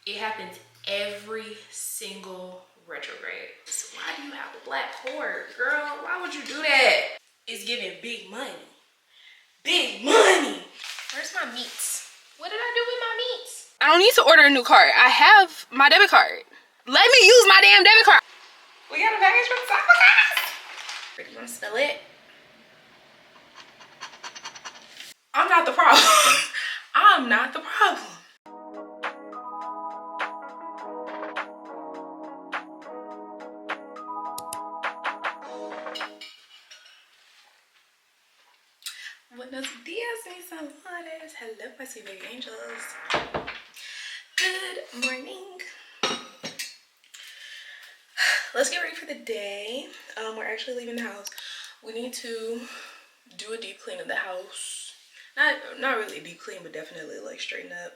It happens every single retrograde. So why do you have a black cord, girl? Why would you do that? It's giving big money. Big money. Where's my meats? What did I do with my meats? I don't need to order a new card. I have my debit card. Let me use my damn debit card. We got a package from the you want to smell it? I'm not the problem. I'm not the problem. Buenos dias, mis amores. Hello, my sweet baby angels. Good morning. Let's get ready for the day. We're actually leaving the house. We need to do a deep clean of the house. Not really a deep clean, but definitely like straighten up.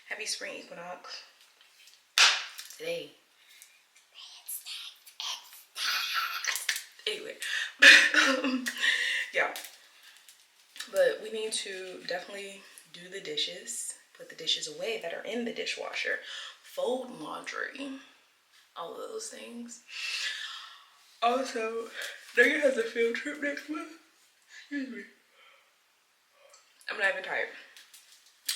Happy spring equinox. Today. Anyway. Yeah. But we need to definitely do the dishes. Put the dishes away that are in the dishwasher. Fold laundry. All of those things. Also, Nugget has a field trip next month. Excuse me. I'm not even tired.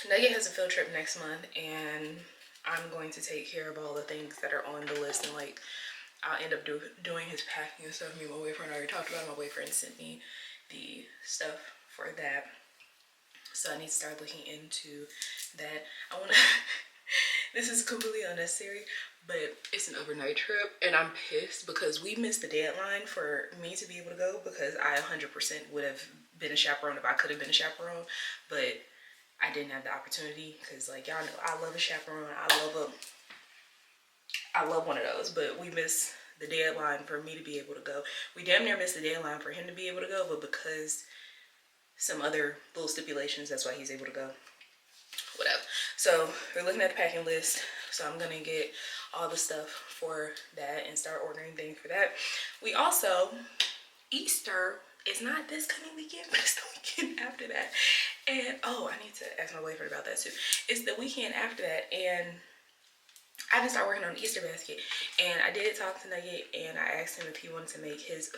Nugget has a field trip next month, and I'm going to take care of all the things that are on the list, and like I'll end up doing his packing and stuff. Me and my boyfriend already talked about it. My boyfriend sent me the stuff for that, so I need to start looking into that. I want to this is completely unnecessary, but it's an overnight trip, and I'm pissed because we missed the deadline for me to be able to go, because I 100% would have been a chaperone if I could have been a chaperone, but I didn't have the opportunity because, like, y'all know I love a chaperone. I love one of those, but we missed the deadline for me to be able to go. We damn near missed the deadline for him to be able to go, but because some other little stipulations, that's why he's able to go. Whatever. So we're looking at the packing list. So I'm gonna get all the stuff for that and start ordering things for that. We also, Easter is not this coming weekend, but it's the weekend after that. And oh, I need to ask my boyfriend about that too. It's the weekend after that, and I haven't started working on the Easter basket. And I did talk to Nugget, and I asked him if he wanted to make his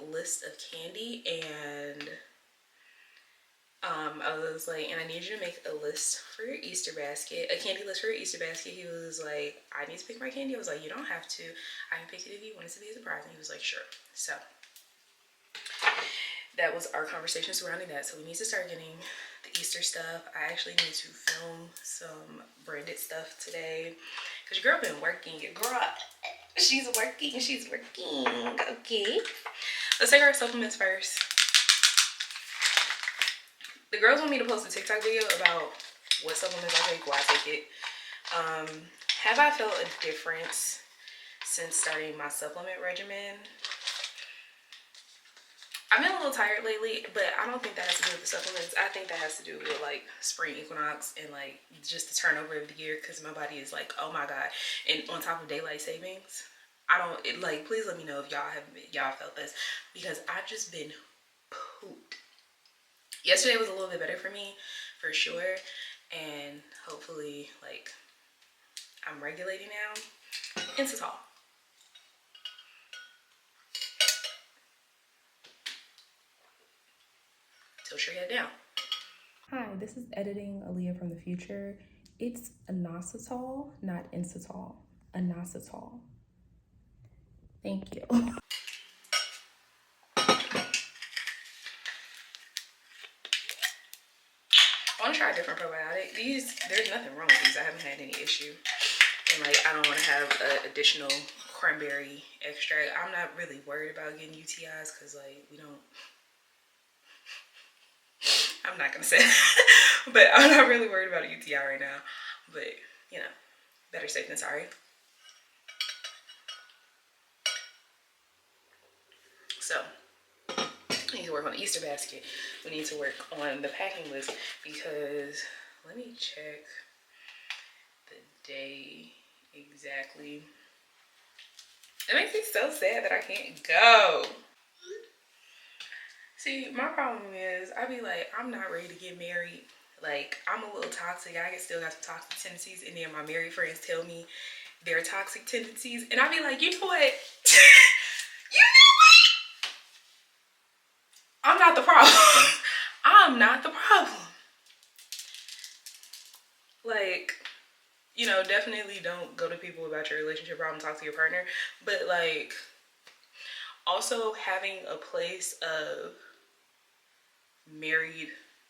list of candy, and I was like, and I need you to make a list for your Easter basket, a candy list for your Easter basket. He was like, I need to pick my candy. I was like, you don't have to. I can pick it if you want it to be a surprise. And he was like, sure. So that was our conversation surrounding that. So we need to start getting the Easter stuff. I actually need to film some branded stuff today, because your girl been working. Your girl, she's working. Okay. Let's take our supplements first. The girls want me to post a TikTok video about what supplements I take, why I take it. Have I felt a difference since starting my supplement regimen? I've been a little tired lately, but I don't think that has to do with the supplements. I think that has to do with like spring equinox and like just the turnover of the year, because my body is like, oh my god. And on top of daylight savings, please let me know if y'all felt this, because I've just been pooped. Yesterday was a little bit better for me, for sure, and hopefully, like, I'm regulating now. Insitol. Tilt your head down. Hi, this is editing Aliyah from the future. It's inositol, not insitol. Inositol. Thank you. I want to try a different probiotic. There's nothing wrong with these. I haven't had any issue. And like, I don't want to have an additional cranberry extract. I'm not really worried about getting UTIs, because like, I'm not going to say that. But I'm not really worried about a UTI right now. But, you know, better safe than sorry. So, we need to work on the Easter basket. We need to work on the packing list, because let me check the day exactly. It makes me so sad that I can't go. See, my problem is I be like, I'm not ready to get married Like, I'm a little toxic. I still got some toxic tendencies, and then my married friends tell me their toxic tendencies, and I be like, you know what? You know what? I'm not the problem. I'm not the problem. Like, you know, definitely don't go to people about your relationship problem, talk to your partner. But, like, also having a place of married,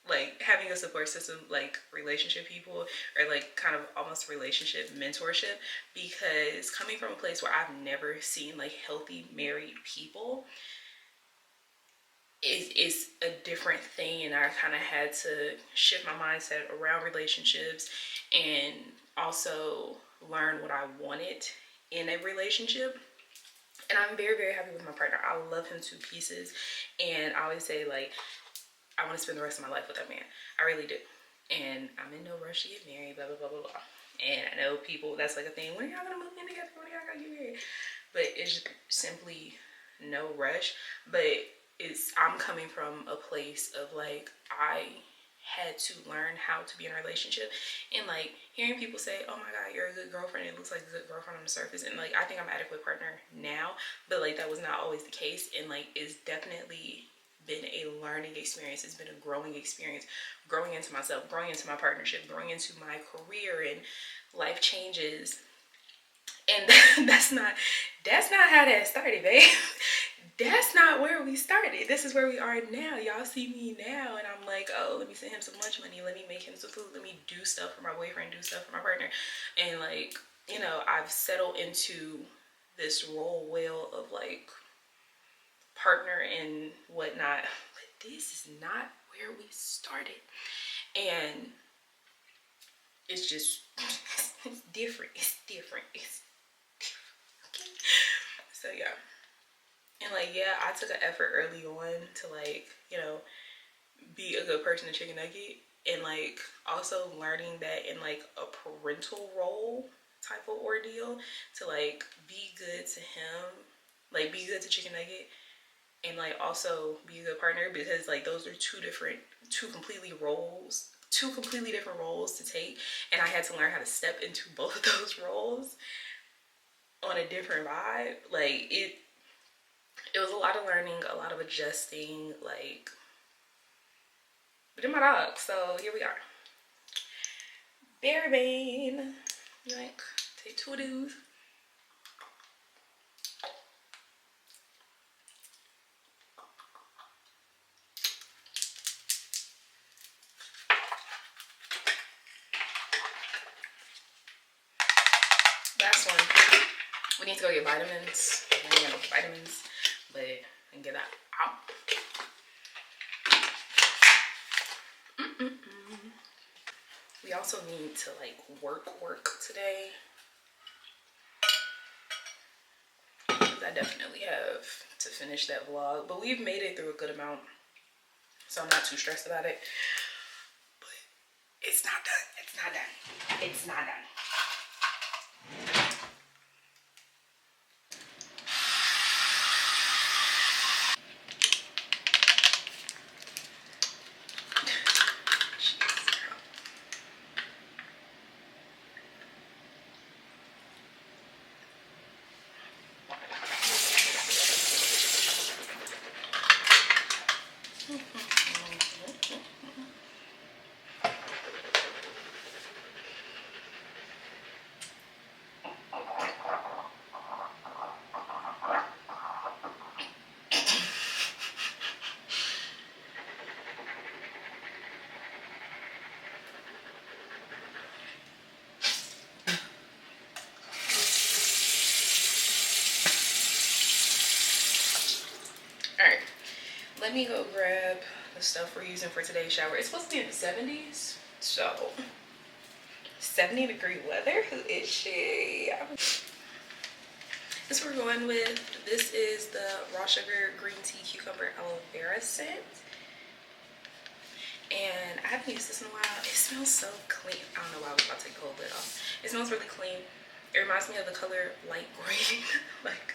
like, having a support system, like, relationship people, or, like, kind of almost relationship mentorship. Because coming from a place where I've never seen, like, healthy married people, is a different thing, and I kind of had to shift my mindset around relationships and also learn what I wanted in a relationship. And I'm very, very happy with my partner. I love him to pieces, and I always say, like, I want to spend the rest of my life with that man. I really do. And I'm in no rush to get married, blah, blah, blah, blah, blah. And I know people, that's like a thing, when are y'all gonna move in together? When are y'all gonna get married? But it's simply no rush. But I'm coming from a place of, like, I had to learn how to be in a relationship, and, like, hearing people say, oh my god, you're a good girlfriend, it looks like a good girlfriend on the surface, and, like, I think I'm an adequate partner now, but, like, that was not always the case. And, like, it's definitely been a learning experience. It's been a growing experience, growing into myself, growing into my partnership, growing into my career, and life changes. And that's not how that started, babe. That's not where we started. This is where we are now. Y'all see me now, and I'm like, oh, let me send him some lunch money, let me make him some food, let me do stuff for my boyfriend, do stuff for my partner. And, like, you know, I've settled into this role well of, like, partner and whatnot. But this is not where we started. And it's just, it's different. It's different. It's different. Okay. So, yeah. And, like, yeah, I took an effort early on to, like, you know, be a good person, a chicken nugget. And, like, also learning that in, like, a parental role type of ordeal, to, like, be good to him, like, be good to chicken nugget, and, like, also be a good partner. Because, like, those are two completely different roles to take. And I had to learn how to step into both of those roles on a different vibe. Like, it was a lot of learning, a lot of adjusting, like, but then my dog, so here we are. Berry Bane. Like, take two of these. Last one. We need to go get vitamins. We need to get vitamins, but and get that out. We also need to, like, work today. I definitely have to finish that vlog, but we've made it through a good amount, so I'm not too stressed about it. But it's not done. It's not done. It's not done. Alright, let me go grab the stuff we're using for today's shower. It's supposed to be in the 70s, so 70-degree weather. Who is she? This we're going with. This is the raw sugar green tea cucumber aloe vera scent, and I haven't used this in a while. It smells so clean. I don't know why I was about to take the whole lid off. It smells really clean. It reminds me of the color light green. Like,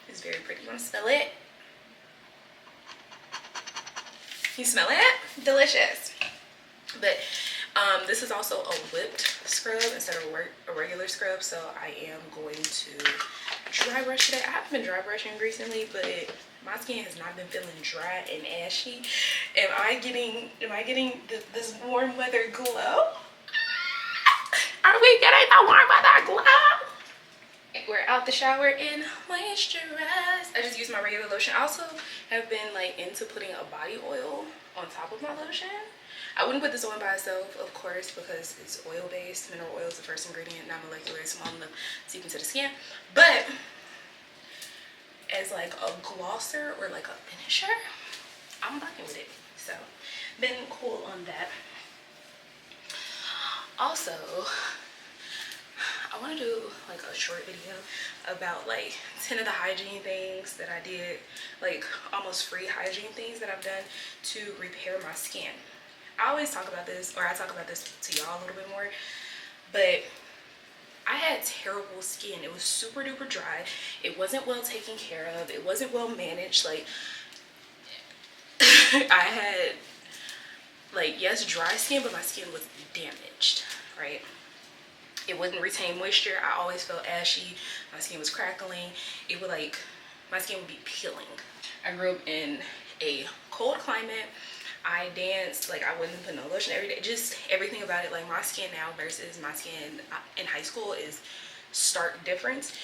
it's very pretty. You want to smell it? You smell it? Delicious. But This is also a whipped scrub instead of a regular scrub, so I am going to dry brush today. I haven't been dry brushing recently, but my skin has not been feeling dry and ashy. Am I getting this warm weather glow? Are we getting the warm weather glow? We're out the shower and moisturized. I just use my regular lotion. I also have been like into putting a body oil on top of my lotion. I wouldn't put this on by itself, of course, because it's oil based. Mineral oil is the first ingredient, not molecular, small enough to seep into the skin. But as like a glosser or like a finisher, I'm fucking with it. So been cool on that. Also, I want to do like a short video about like 10 of the hygiene things that I did, like almost free hygiene things that I've done to repair my skin. I always talk about this, or I talk about this to y'all a little bit more, but I had terrible skin. It was super duper dry. It wasn't well taken care of. It wasn't well managed. Like I had like, yes, dry skin, but my skin was damaged, right? It wouldn't retain moisture. I always felt ashy. My skin was crackling. It would like, my skin would be peeling. I grew up in a cold climate. I danced, like I wouldn't put no lotion every day. Just everything about it, like my skin now versus my skin in high school is stark difference.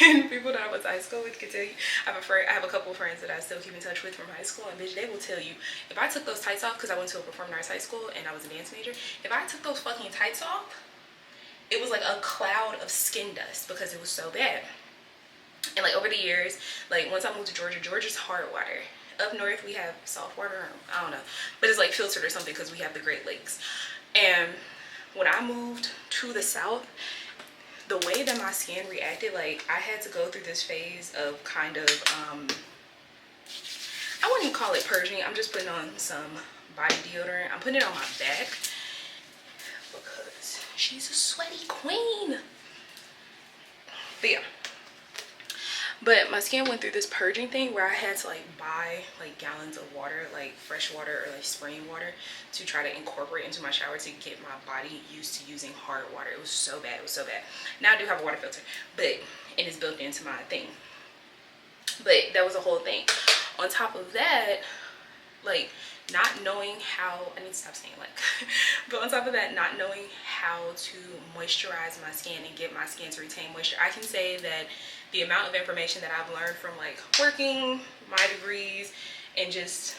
And people that I went to high school with can tell you. I have a couple of friends that I still keep in touch with from high school, and bitch, they will tell you, if I took those tights off, because I went to a performing arts high school and I was a dance major, if I took those fucking tights off, it was like a cloud of skin dust because it was so bad. And like over the years, like once I moved to Georgia, Georgia's hard water. Up north we have salt water, I don't know, but it's like filtered or something because we have the Great Lakes. And when I moved to the south, the way that my skin reacted, like I had to go through this phase of kind of I wouldn't call it purging. I'm just putting on some body deodorant. I'm putting it on my back because she's a sweaty queen. But yeah, but my skin went through this purging thing where I had to like buy like gallons of water, like fresh water or like spring water, to try to incorporate into my shower to get my body used to using hard water. It was so bad. It was so bad. Now I do have a water filter, but it is built into my thing. But that was a whole thing. On top of that, like not knowing how, I need to stop saying like, but on top of that, not knowing how to moisturize my skin and get my skin to retain moisture, I can say that the amount of information that I've learned from like working, my degrees, and just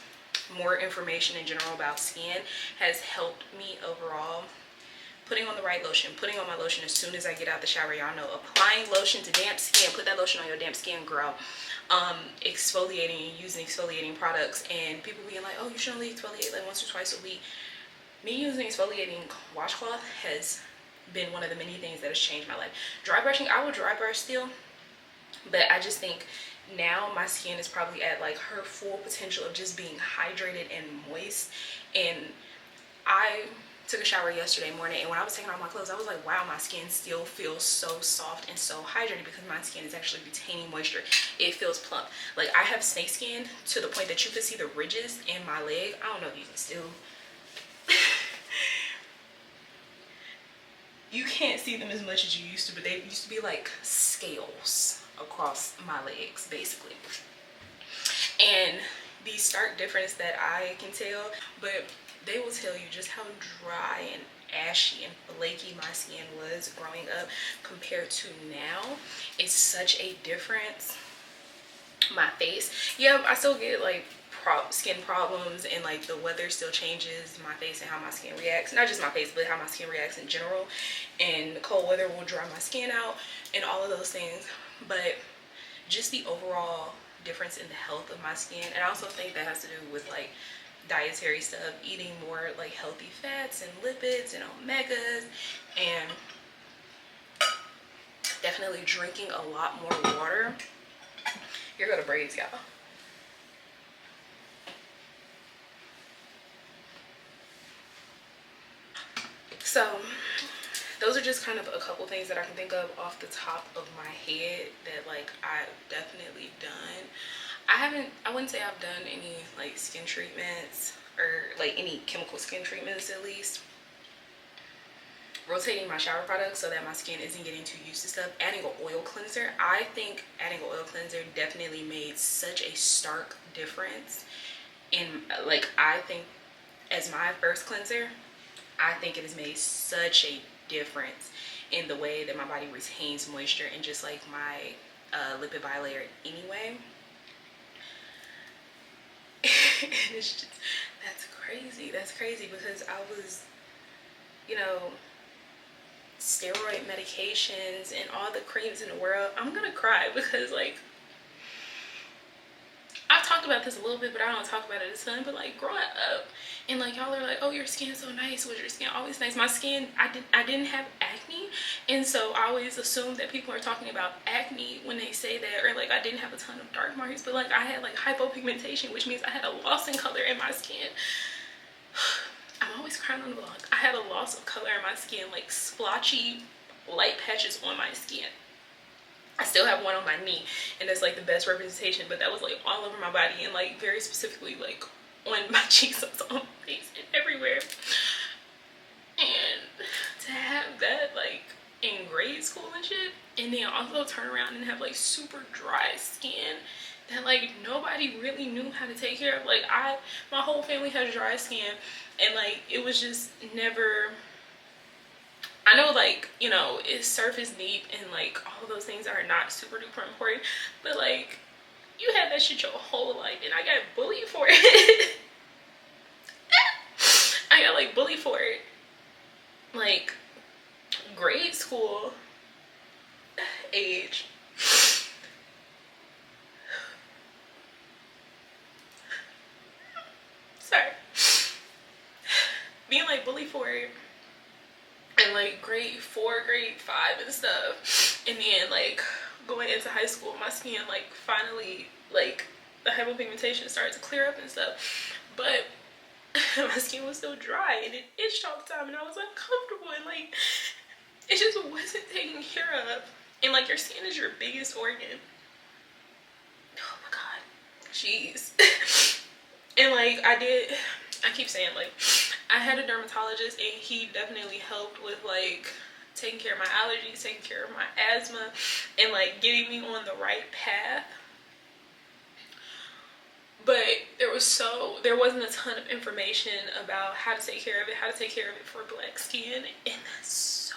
more information in general about skin has helped me overall. Putting on the right lotion, putting on my lotion as soon as I get out the shower. Y'all know, applying lotion to damp skin, put that lotion on your damp skin, girl. Exfoliating and using exfoliating products, and people being like, oh, you should only exfoliate like once or twice a week. Me using exfoliating washcloth has been one of the many things that has changed my life. Dry brushing, I will dry brush still, but I just think now my skin is probably at like her full potential of just being hydrated and moist. And I took a shower yesterday morning, and when I was taking off my clothes, I was like, wow, my skin still feels so soft and so hydrated because my skin is actually retaining moisture. It feels plump. Like I have snake skin to the point that you can see the ridges in my leg. I don't know if you can still you can't see them as much as you used to, but they used to be like scales across my legs basically. And the stark difference that I can tell, but they will tell you just how dry and ashy and flaky my skin was growing up compared to now. It's such a difference. My face, yeah, I still get like skin problems, and like the weather still changes my face and how my skin reacts. Not just my face, but how my skin reacts in general. And the cold weather will dry my skin out and all of those things. But just the overall difference in the health of my skin, and I also think that has to do with like dietary stuff, eating more like healthy fats and lipids and omegas, and definitely drinking a lot more water. Here go the braids, y'all. So those are just kind of a couple things that I can think of off the top of my head that like I've definitely done. I wouldn't say I've done any like skin treatments or like any chemical skin treatments at least. rotating my shower products so that my skin isn't getting too used to stuff, adding an oil cleanser. I think adding an oil cleanser definitely made such a stark difference in, like, I think as my first cleanser, I think it has made such a difference in the way that my body retains moisture and just like my lipid bilayer anyway. And it's just, that's crazy because I was, you know, steroid medications and all the creams in the world. I'm gonna cry because, like, I've talked about this a little bit, but I don't talk about it a ton. But like growing up, and like y'all are like, oh, your skin's so nice. Was your skin always nice? My skin, I didn't have acne, and so I always assumed that people are talking about acne when they say that, or like I didn't have a ton of dark marks, but like I had like hypopigmentation, which means I had a loss in color in my skin. I'm always crying on the vlog. I had a loss of color in my skin, like splotchy light patches on my skin. I still have one on my knee, and that's like the best representation, but that was like all over my body and like very specifically like on my cheeks, on my face, and everywhere. And to have that like in grade school and shit, and then also turn around and have like super dry skin that like nobody really knew how to take care of. Like my whole family has dry skin, and like it was just never, I know, like, you know, it's surface deep and like all of those things are not super duper important, but like you had that shit your whole life, and I got bullied for it. I got like bullied for it, like grade school age. Sorry. Being like bullied for it in like grade 4, grade 5 and stuff, and then like going into high school, my skin like finally, like the hypopigmentation started to clear up and stuff, but my skin was still dry and it itched all the time, and I was uncomfortable, and like it just wasn't taken care of. And like your skin is your biggest organ. Oh my god, jeez. And like I keep saying, like, I had a dermatologist, and he definitely helped with like taking care of my allergies, taking care of my asthma, and like getting me on the right path. But there wasn't a ton of information about how to take care of it for black skin, and that's so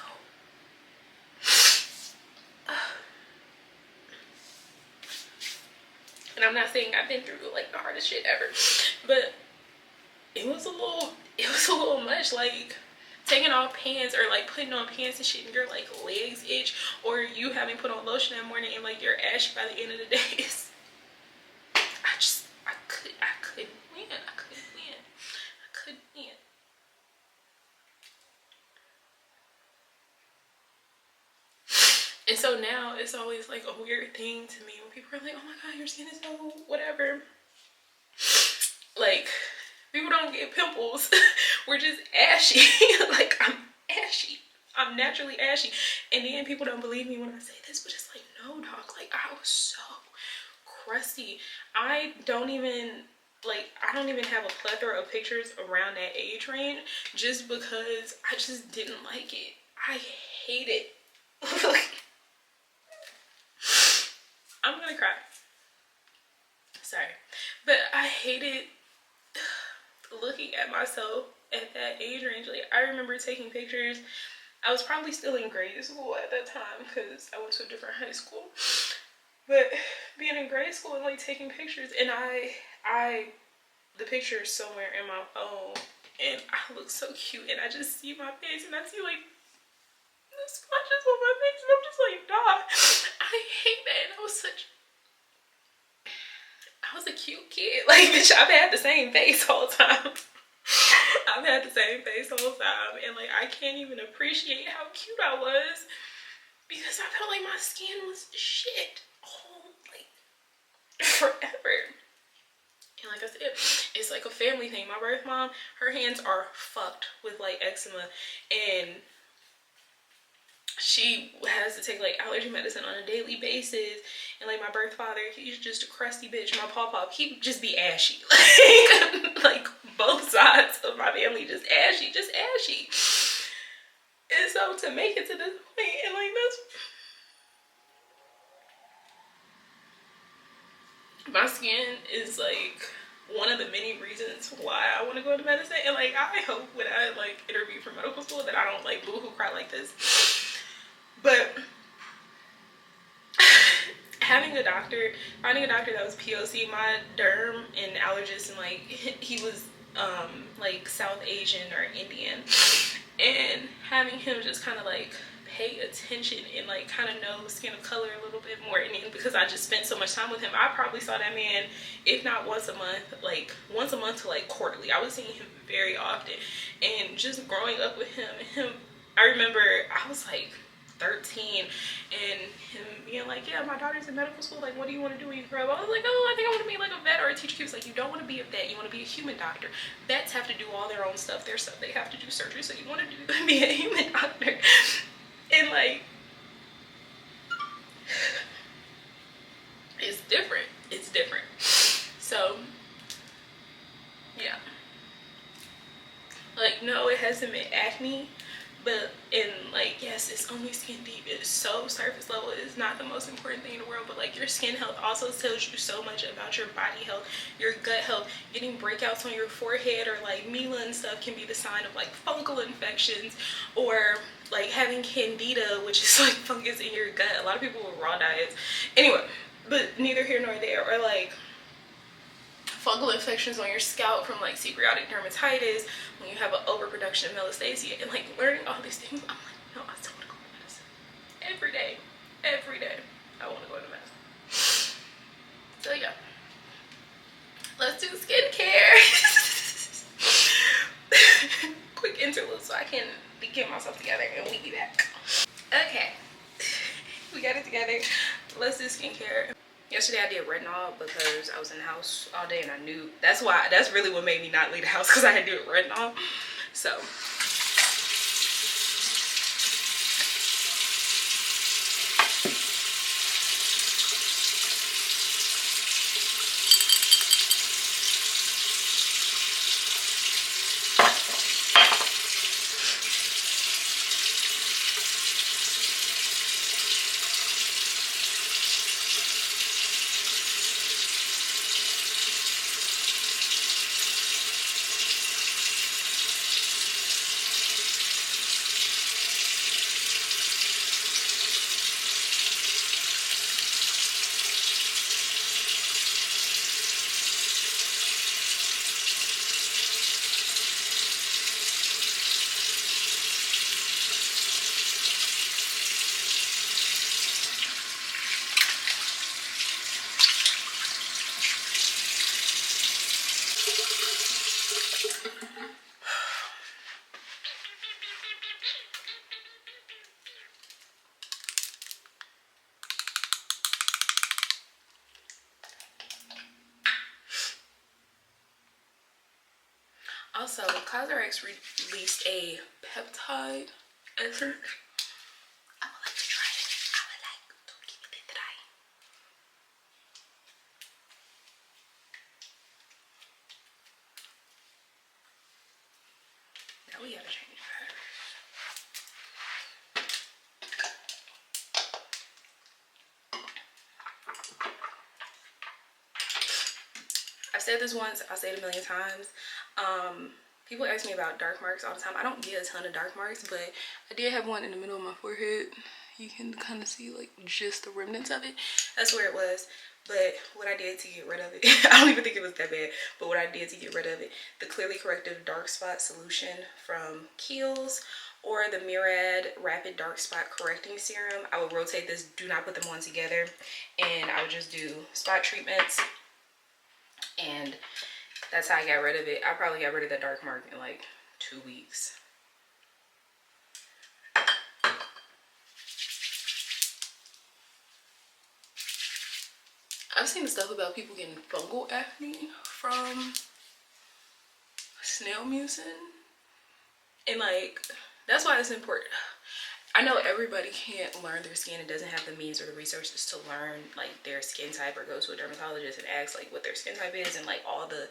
and I'm not saying I've been through like the hardest shit ever, but it was a little much, like taking off pants or like putting on pants and shit and your like legs itch, or you having put on lotion that morning and like you're ashy by the end of the day. I couldn't win. And so now it's always like a weird thing to me when people are like, oh my god, your skin is so whatever. Like, people don't get pimples. We're just ashy. Like, I'm ashy. I'm naturally ashy. And then people don't believe me when I say this, but it's like, no, dog. Like, I was so crusty. I don't even have a plethora of pictures around that age range, just because I just didn't like it. I hate it. I'm gonna cry. Sorry. But I hated looking at myself at that age range. Like, I remember taking pictures. I was probably still in grade school at that time because I went to a different high school. But being in grade school and like taking pictures, and the picture is somewhere in my phone, and I look so cute, and I just see my face, and I see like the splotches on my face, and I'm just like, dog, I hate that. And I was a cute kid. Like, bitch, I've had the same face all the time. I've had the same face all the time, and like I can't even appreciate how cute I was because I felt like my skin was shit all like forever. And like I said, it's like a family thing. My birth mom, her hands are fucked with like eczema, and she has to take like allergy medicine on a daily basis. And like my birth father, he's just a crusty bitch. My pawpaw, he just be ashy. Like both sides of my family just ashy. And so to make it to this point, and like that's my skin is like one of the many reasons why I want to go into medicine. And like I hope when I like interview for medical school that I don't like boo-hoo cry like this. But finding a doctor that was POC, my derm and allergist, and like he was like South Asian or Indian, and having him just kind of like pay attention and like kind of know skin of color a little bit more. And because I just spent so much time with him, I probably saw that man if not once a month, like once a month to like quarterly. I was seeing him very often. And just growing up with him, I remember I was like 13 and him being like, yeah, my daughter's in medical school, like what do you want to do when you grow up? I was like, oh, I think I want to be like a vet or a teacher. He was like, you don't want to be a vet, you want to be a human doctor. Vets have to do all their own stuff, they have to do surgery, so you want to be a human doctor. And like it's different. So yeah, like no, it hasn't been acne, but in like, yes, it's only skin deep, it's so surface level, it's not the most important thing in the world, but like your skin health also tells you so much about your body health, your gut health. Getting breakouts on your forehead or like melan and stuff can be the sign of like fungal infections, or like having candida, which is like fungus in your gut. A lot of people with raw diets, anyway, but neither here nor there. Or like fungal infections on your scalp from like seborrheic dermatitis, when you have an overproduction of melastasia. And like learning all these things, I'm like, no, I still want to go into medicine. Every day I want to go into medicine. So yeah, let's do skincare. Quick interlude so I can get myself together and we be back. Okay, we got it together. Let's do skincare. Yesterday I did retinol because I was in the house all day and I knew that's really what made me not leave the house, because I had to do retinol. So also, Cosrx released a peptide essence. I would like to try it. I would like to give it a try. Now we gotta change batteries. I've said this once, I'll say it a million times. People ask me about dark marks all the time. I don't get a ton of dark marks, but I did have one in the middle of my forehead. You can kind of see like just the remnants of it. That's where it was. But what I did to get rid of it, I don't even think it was that bad, but what I did to get rid of it, the Clearly Corrective Dark Spot Solution from Kiehl's, or the Murad Rapid Dark Spot Correcting Serum. I would rotate this, do not put them on together, and I would just do spot treatments, and that's how I got rid of it. I probably got rid of the dark mark in like 2 weeks. I've seen the stuff about people getting fungal acne from snail mucin, and like that's why it's important. I know everybody can't learn their skin and doesn't have the means or the resources to learn like their skin type or go to a dermatologist and ask like what their skin type is and like all the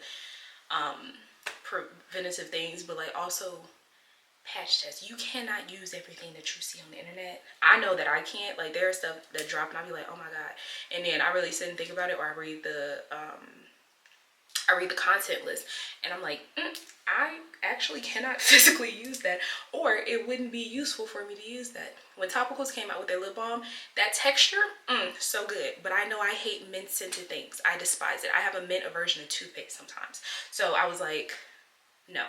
preventative things, but like also patch test. You cannot use everything that you see on the internet. I know that I can't. Like, there's stuff that drop and I'll be like, oh my god. And then I really sit and think about it, or I read the content list and I'm like, I actually cannot physically use that, or it wouldn't be useful for me to use that. When Topicals came out with their lip balm, that texture, so good. But I know I hate mint scented things. I despise it. I have a mint aversion to toothpaste sometimes. So I was like, no.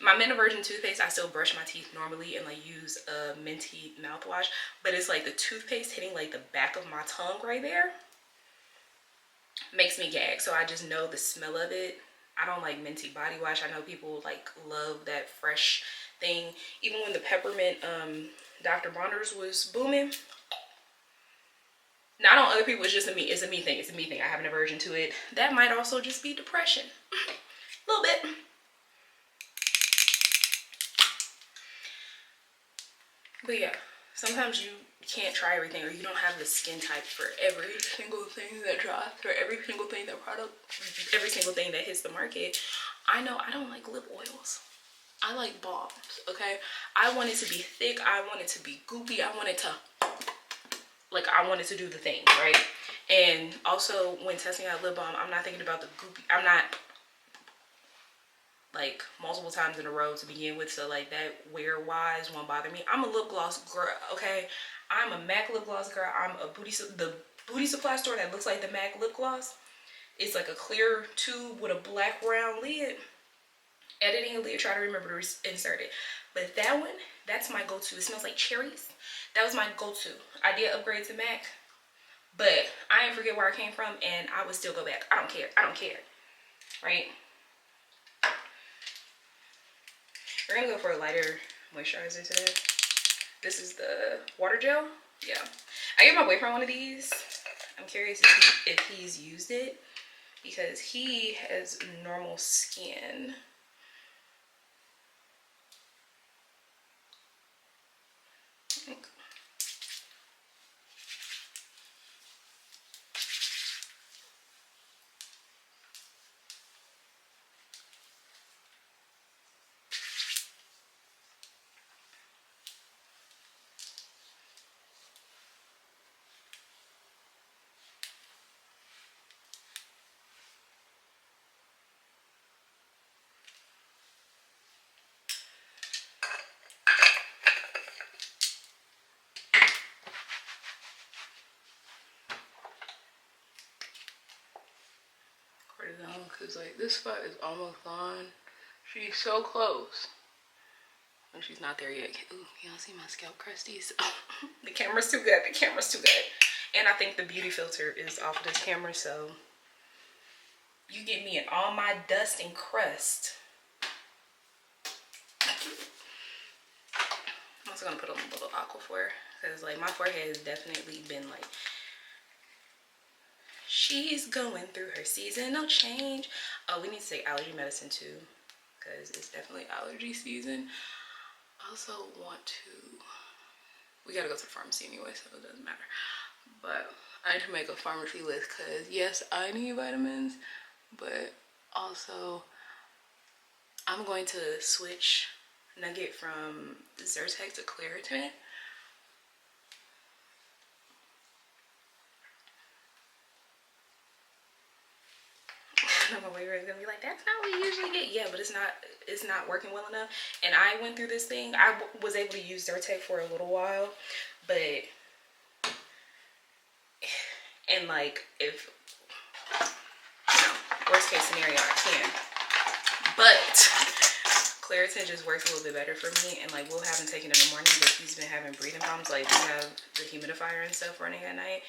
My mint aversion toothpaste, I still brush my teeth normally and like use a minty mouthwash, but it's like the toothpaste hitting like the back of my tongue right there makes me gag. So I just know the smell of it. I don't like minty body wash. I know people like love that fresh thing. Even when the peppermint Dr. Bonders was booming, not on other people, it's just a me. It's a me thing. It's a me thing. I have an aversion to it. That might also just be depression. A little bit. But yeah, sometimes you can't try everything, or you don't have the skin type for every single thing that drops, or every single thing that every single thing that hits the market. I know I don't like lip oils. I like balms, okay? I want it to be thick. I want it to be goopy. I want it to, like, I want it to do the thing, right? And also, when testing out lip balm, I'm not thinking about the goopy. I'm not, like, multiple times in a row to begin with, so like that wear wise won't bother me. I'm a lip gloss girl, okay? I'm a MAC lip gloss girl. I'm a the beauty supply store that looks like the MAC lip gloss. It's like a clear tube with a black round lid. Editing a lid, try to remember to insert it. But that one, that's my go-to. It smells like cherries. That was my go-to. I did upgrade to MAC, but I didn't forget where I came from, and I would still go back. I don't care. I don't care, right? We're gonna go for a lighter moisturizer today. This is the water gel. Yeah, I gave my boyfriend one of these. I'm curious if he's used it, because he has normal skin. Because like this spot is almost gone. She's so close, and she's not there yet. Ooh, y'all see my scalp crusties? The camera's too good. The camera's too good. And I think the beauty filter is off of this camera, so you get me in all my dust and crust. I'm also gonna put on a little Aquaphor, because like my forehead has definitely been like, she's going through her seasonal change. Oh, we need to take allergy medicine too, because it's definitely allergy season. I also want to, we gotta go to the pharmacy anyway, so it doesn't matter. But I need to make a pharmacy list, because yes, I need vitamins, but also I'm going to switch Nugget from Zyrtec to Claritin. My boyfriend is gonna be like, that's not what we usually get. Yeah, but it's not working well enough. And I went through this thing. I was able to use Zyrtec for a little while, but and like, if worst case scenario, I can, but Claritin just works a little bit better for me. And like, Will haven't taken it in the morning, but he's been having breathing problems. Like, we have the humidifier and stuff running at night,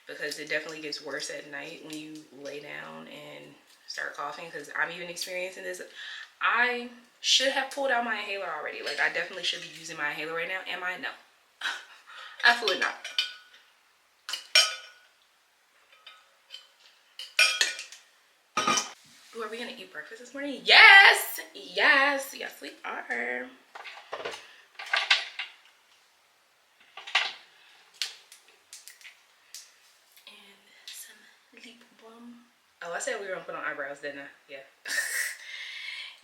because it definitely gets worse at night when you lay down and start coughing. Because I'm even experiencing this. I should have pulled out my inhaler already. Like, I definitely should be using my inhaler right now. Am I? No. Absolutely not. Ooh, are we gonna eat breakfast this morning? Yes! Yes! Yes, we are. And some lip balm. Oh, I said we were gonna put on eyebrows, didn't I? Yeah.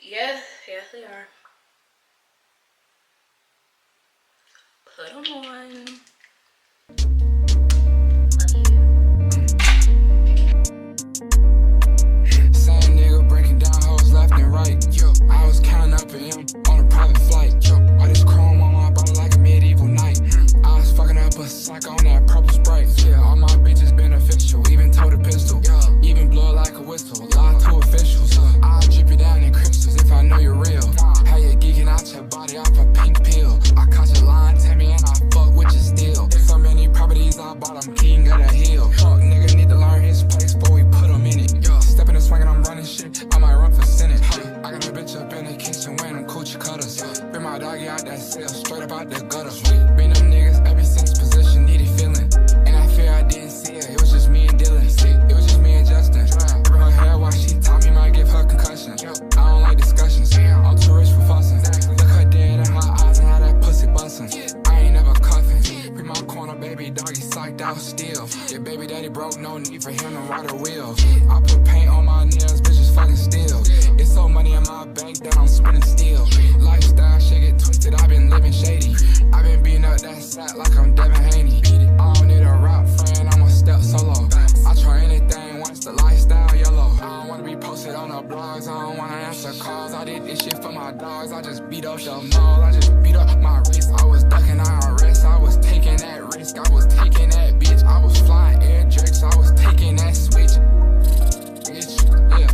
Yes, yes we are. put them on. Same nigga breaking down hoes left and right. Yo, I was counting up for him on a private flight. Yo, all this chrome on my body like a medieval knight. I was fucking up a psych on that purple Sprite. Yeah, all my bitches beneficial, even told a pistol. Even blow like a whistle, lie to officials. I'll drip you down in crystals if I know you're real. How you geeking out your body off a pink pill? I caught your line, Tammy, and I fuck with you still. So many properties I bought, I'm king of the hill. Fuck nigga need to learn his place before we put him in it. Stepping and swinging, I'm running shit, I might run for Senate. I got a bitch up in the kitchen wearing them coochie cutters. Bring my doggy out that cell, straight up out the gutter. Been them niggas ever since position needed feeling. And I fear I didn't see her, it was just me and Dylan. It was just me and Justin. Bring her hair while she taught me might give her concussion. I don't like discussions, I'm too rich for fussing. Look her dead in her eyes and how that pussy bustin'. I ain't never cuffin'. Bring my corner baby doggy psyched out still. Your baby daddy broke, no need for him to ride a wheel. I put paint on my nails, bitches fucking still. It's so money in my bank that I'm spinning still. Lifestyle shit get twisted, I've been living shady. I've been beating up that sack like I'm Devin Haney. I don't need a rap friend, I'ma step solo. I try anything once the lifestyle yellow. I don't wanna be posted on the blogs, I don't wanna answer calls. I did this shit for my dogs, I just beat up the mall. I just beat up my wrist, I was ducking IRS. I was taking that risk, I was taking that bitch. I was flying air drakes, I was taking that switch. Bitch, yeah.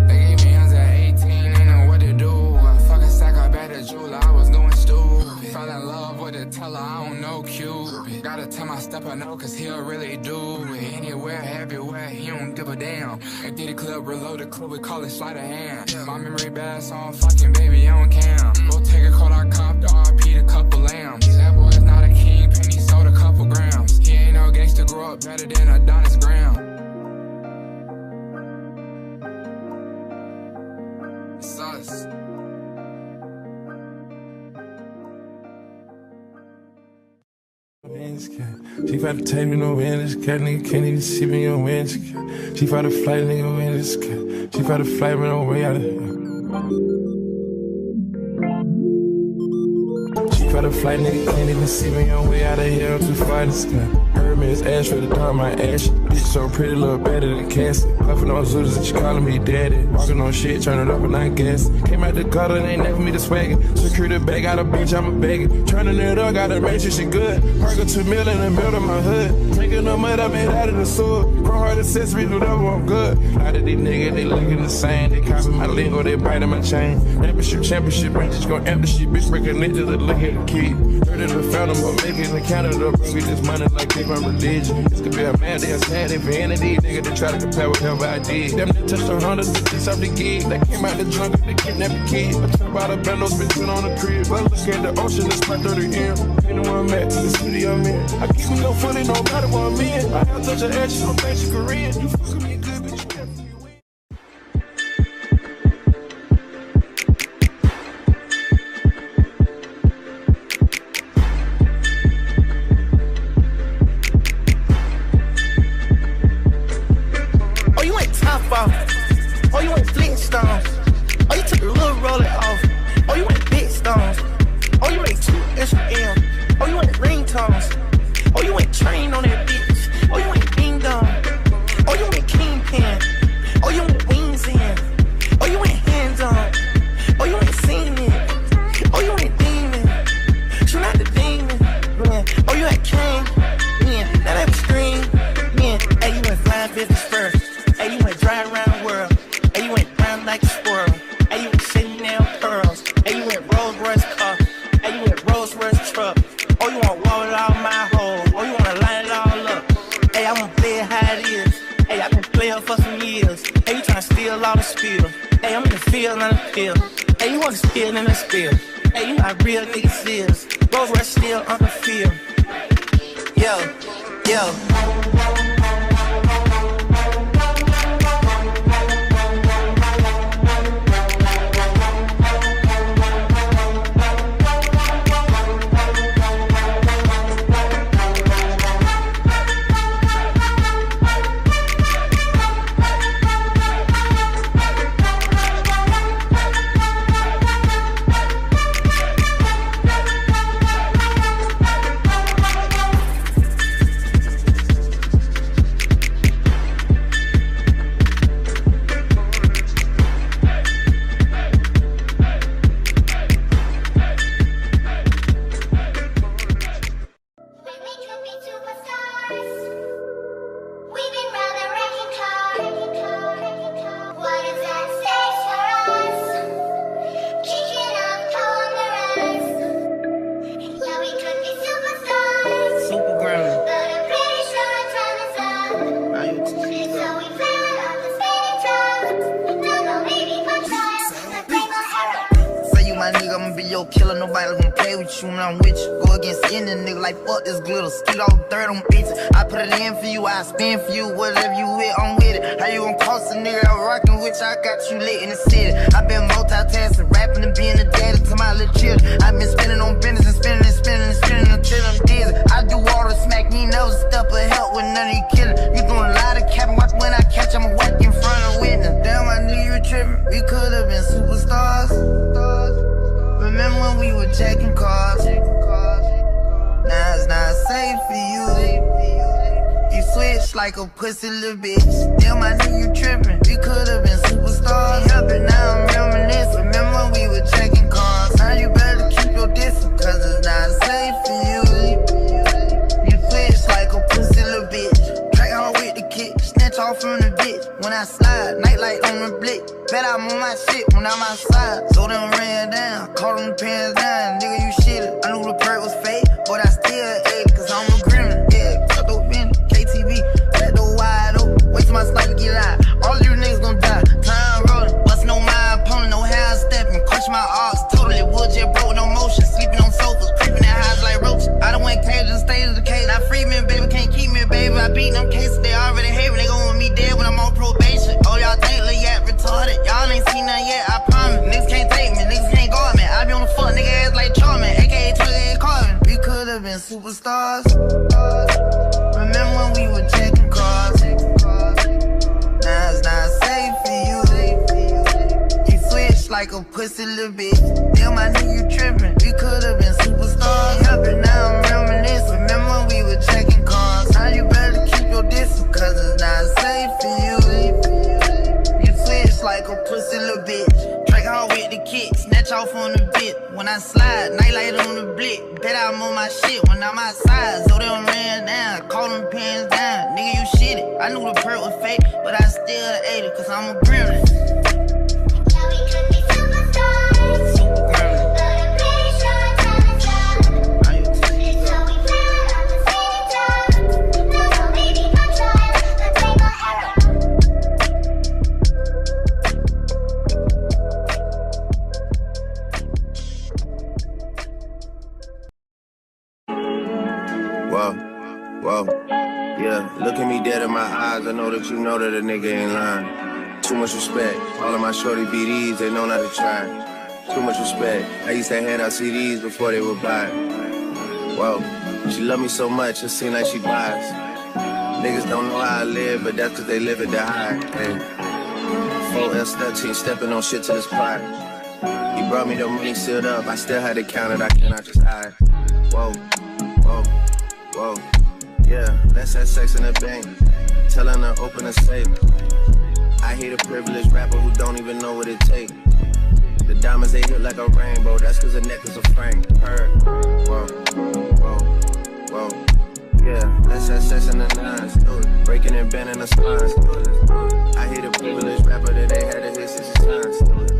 They gave me hands at 18, ain't know what to do. I fucking sack up at the jeweler, I was going stupid. Fell in love with the teller, I don't know Cupid. Gotta tell my stepper no, cause he'll really do it. Anywhere, everywhere, he don't give a damn. If did the club, reload the club, we call it sleight of hand. My memory bad, so I'm fucking baby on cam. Go take a call, I copped RP a couple lambs. That boy's not a king, penny sold a couple grams. He ain't no gangster, grow up better than Adonis Graham. Sus. She fight to take me no win this cat, nigga can't even see me on win this cat. She fight to flight, nigga win this cat. She fight to flight me no way out of here. She fight to flight, nigga can't even see me on way out of here. I'm too far this cat. Heard me, it's Ash for the dark, my ash. Bitch so pretty, look better than Cassie. Puffin' on Zooters and she calling me daddy. Walking on shit, turn it up and I gas. Came out the gutter and ain't never me the swagger. Secure the bag, got a bitch, I'm a bagger. Turning it up, gotta make sure she good. Park a 2 mil in the middle of my hood. Drinking the mud I made out of the sword. Grow hard accessories, whatever, I'm good. A lot of these niggas, they looking the same. They copy my lingo, they biting my chain. Championship, man, just gon' empty shit. Bitch, breaking it, just look at the kid. Heard of the fountain, but making the Canada. Bring me this money like they my religion. This could be a man, they a sad vanity. Nigga, they try to compare whatever I did. Them they touched 100 bitches off the gig. They came out the jungle, they kidnapped the kid. I talk about a bando, spit shit on the crib. I look at the ocean, it's my 30 M. You know where I'm at, the studio I'm in. I keep me no funny, no matter what I'm in. I have touch her ass, she don't think she Korean. You fucking me good, bitch, you have to win. Oh, you ain't Flintstones. Oh, you took a little roller off. Oh, you ain't big stones. Oh, you ain't 2 Instagram. Oh, you ain't ringtones. Oh, you ain't train on that bitch. Oh, you ain't ding dong. Oh, you ain't kingpin. Oh, you ain't wings in. Oh, you ain't hands on. Oh, you ain't seen it. Oh, you ain't demon. She not the demon. Man. Oh, you ain't king. Yeah, now that was green. Yeah, hey, you went flying business first. Hey, you went dry around the world. Hey, you went brown like a squirrel. Hey, you went shitty nail pearls. Hey, you went Rolls Royce car. Hey, you went Rolls Royce truck. Oh, you want wall it all my hole. Oh, you wanna line it all up. Hey, I wanna play it how it is. Hey, I've been playing for some years. Hey, you tryna steal all the spill. Hey, I'm in the field, not the field. Hey, you wanna spill in the spill. Hey, you know how real niggas is. Rolls Royce still on the field. Yo, yo. could be superstars. We've been round the wrecking car. What does that say for us? Kicking up on the rise. Yeah, we could be superstars. Super ground. But I'm pretty sure our time is up. Now you So we plan off the spinning top. No, no, maybe my child. But they gon' have say you my nigga, I'ma be your killer. Nobody gonna play with you when I'm with you. Go against any nigga like fuck this glitter. Skeet all dirt on bitches. I put it in for you, I spin for you. Whatever you with, I'm with it. How you gon' cost a nigga I'm rockin' with you? I got you lit in the city. I been multitasking, rapping and being a daddy to my little children. I been spinning on business and spinning and spinning and spinning until I'm dizzy. I do all the smack, you ain't never step of help with none of you killers. You doing a lot of capping, watch when I catch, I'ma whack in front of witness. Damn, I knew you were tripping. We could've been superstars. Remember when we were checking cars? Now it's not safe for you. You switch like a pussy little bitch. Damn, I knew you tripping. We could've been superstars. Up and now I'm reminiscing. Remember when we were checking cars? Now you better keep your distance, cause it's not safe for you. You switch like a pussy little bitch. Track hard with the kick, snatch off from the bitch. When I slide, nightlight on the blick. Bet I'm on my shit when I'm outside. So them ran down, caught them pants down. Nigga, you shitted. I knew the perk was fake, but I still ate it, cause I'm a criminal. Yeah, cut dope in, KTV, that door wide open. Wait till my sniper get out. All you niggas gon' die. Time rolling, bustin' on my opponent, no how I'm stepping. Crush my arcs, totally wood jet broke, no motion. Sleeping on sofas, creeping at highs like roaches. I done went cage and stayed in the cage. Now free me, baby, can't keep me, baby. I beat them cases, they already hate me. They gon' want me dead when I'm on probation. Oh, y'all think Lil Yak retarded? Y'all ain't seen nothing yet, I promise. Niggas can't take me, niggas can't guard me. I be on the fuck nigga ass like Charmin, aka 28 Carvin. We could've been superstars. Remember when we were checking cars? Now it's not safe for you. You switch like a pussy little bitch. Damn, I knew you tripping. We could've been superstars. Up and now I'm reminiscing. Remember when we were checking cars? Now you better keep your distance, cause it's not safe for you. You switch like a pussy little bitch. Track hard with the kick, snatch off on the bit. When I slide, nightlight on the blick. Bet I'm on my shit when I'm outside. So they don't ran down, caught them pants down. Nigga, you shitted. I knew the perk was fake, but I still ate it, cause I'm a gremlin. Yeah, we could be superstars. But I'm pretty sure our time is up. So we plan off the spinning top. No, no, maybe my child, but they gon' have Whoa, whoa, yeah. Look at me dead in my eyes. I know that you know that a nigga ain't lying. Too much respect. All of my shorty BDs, they know not to try. Too much respect. I used to hand out CDs before they would buy. Whoa, she love me so much, it seem like she buys. Niggas don't know how I live, but that's cause they live it to high. Hey. 4L13, stepping on shit to this pot. He brought me the money sealed up, I still had to count it, I cannot just hide. Whoa, whoa, whoa, yeah, let's have sex in the bank. Telling her open a safe. I hate a privileged rapper who don't even know what it takes. The diamonds they hit like a rainbow, that's cause the necklace a frame. Heard, whoa, whoa, whoa. Yeah, let's have sex in the nines. Do it. Breaking and bending the spines. Do it. I hate a privileged rapper that they had to hit 6 times. Do it.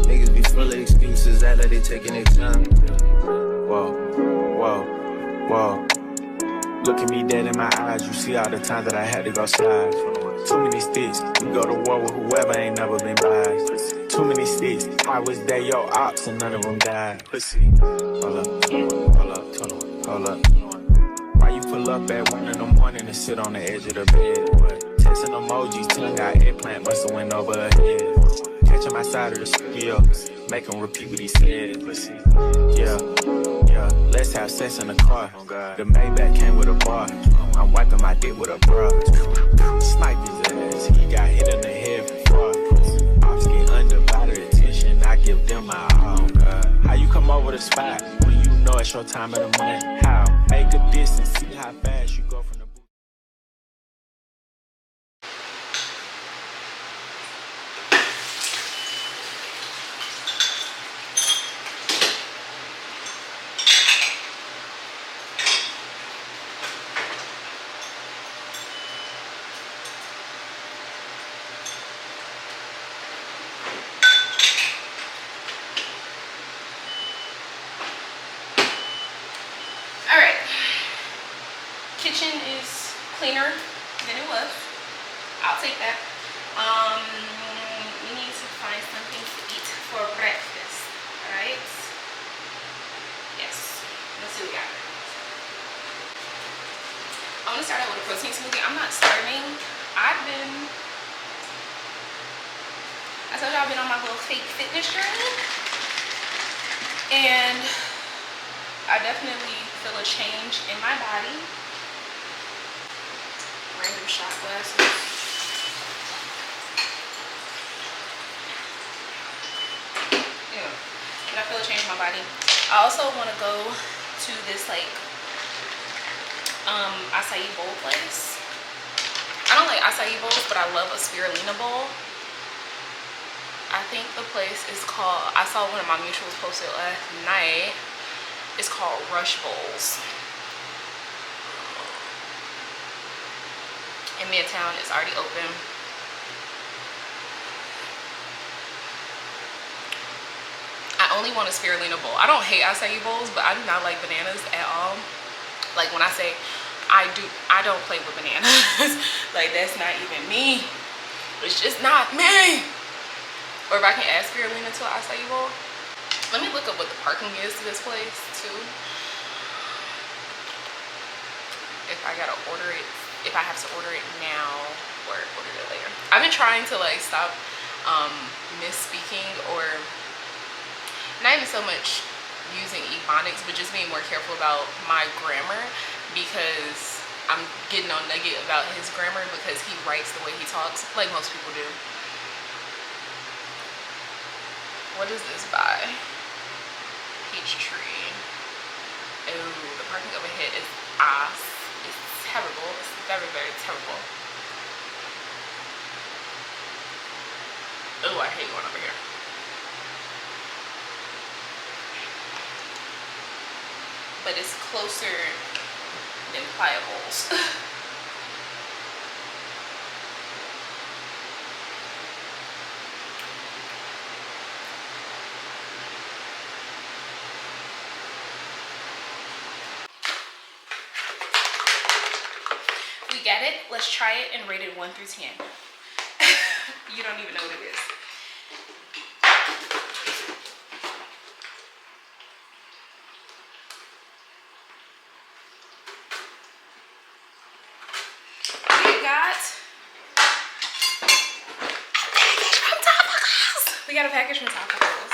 Niggas be full of excuses, act like they taking their time. Whoa, whoa, whoa. Look at me dead in my eyes, you see all the times that I had to go slide. Too many sticks, we go to war with whoever ain't never been biased. Too many sticks, I was there, your ops, and none of them died. Pussy, hold up, hold up, hold up. Why you pull up at 1 in the morning and sit on the edge of the bed? Texting emojis, tongue out eggplant, must've went over her head. Catch him outside of the studio, make him repeat what he said. Pussy, yeah. Let's have sex in the car. The Maybach came with a bar. I'm wiping my dick with a bra. Snipe his ass, he got hit in the head before. Ops get undivided attention, I give them my all. How you come over the spot when you know it's your time of the month? How? Make a distance, see how fast you go from the booth. kitchen is cleaner than it was. I'll take that. We need to find something to eat for breakfast. Alright? Yes. Let's see what we got. I'm gonna start out with a protein smoothie. I'm not starving. I told y'all I've been on my little fake fitness journey. And I definitely feel a change in my body. Random shot glasses. Yeah, but I feel a change in my body. I also want to go to this like acai bowl place. I don't like acai bowls, but I love a spirulina bowl. I think the place is called, I saw one of my mutuals posted last night. It's called Rush Bowls. In Midtown, it's already open. I only want a spirulina bowl. I don't hate acai bowls, but I do not like bananas at all. Like when I say I don't play with bananas. Like that's not even me. It's just not me. Or if I can add spirulina to an acai bowl. Let me look up what the parking is to this place too. If I gotta order it, if I have to order it now or order it later. I've been trying to like stop misspeaking, or not even so much using ebonics, but just being more careful about my grammar, because I'm getting on Nugget about his grammar because he writes the way he talks, like most people do. What is this by? Peachtree. Oh, the parking overhead is ass. It's terrible. It's very, very terrible. Oh, I hate going over here. But it's closer than Pliables. We get it. Let's try it and rate it 1 through 10. You don't even know what it is. We got a package from Tacos.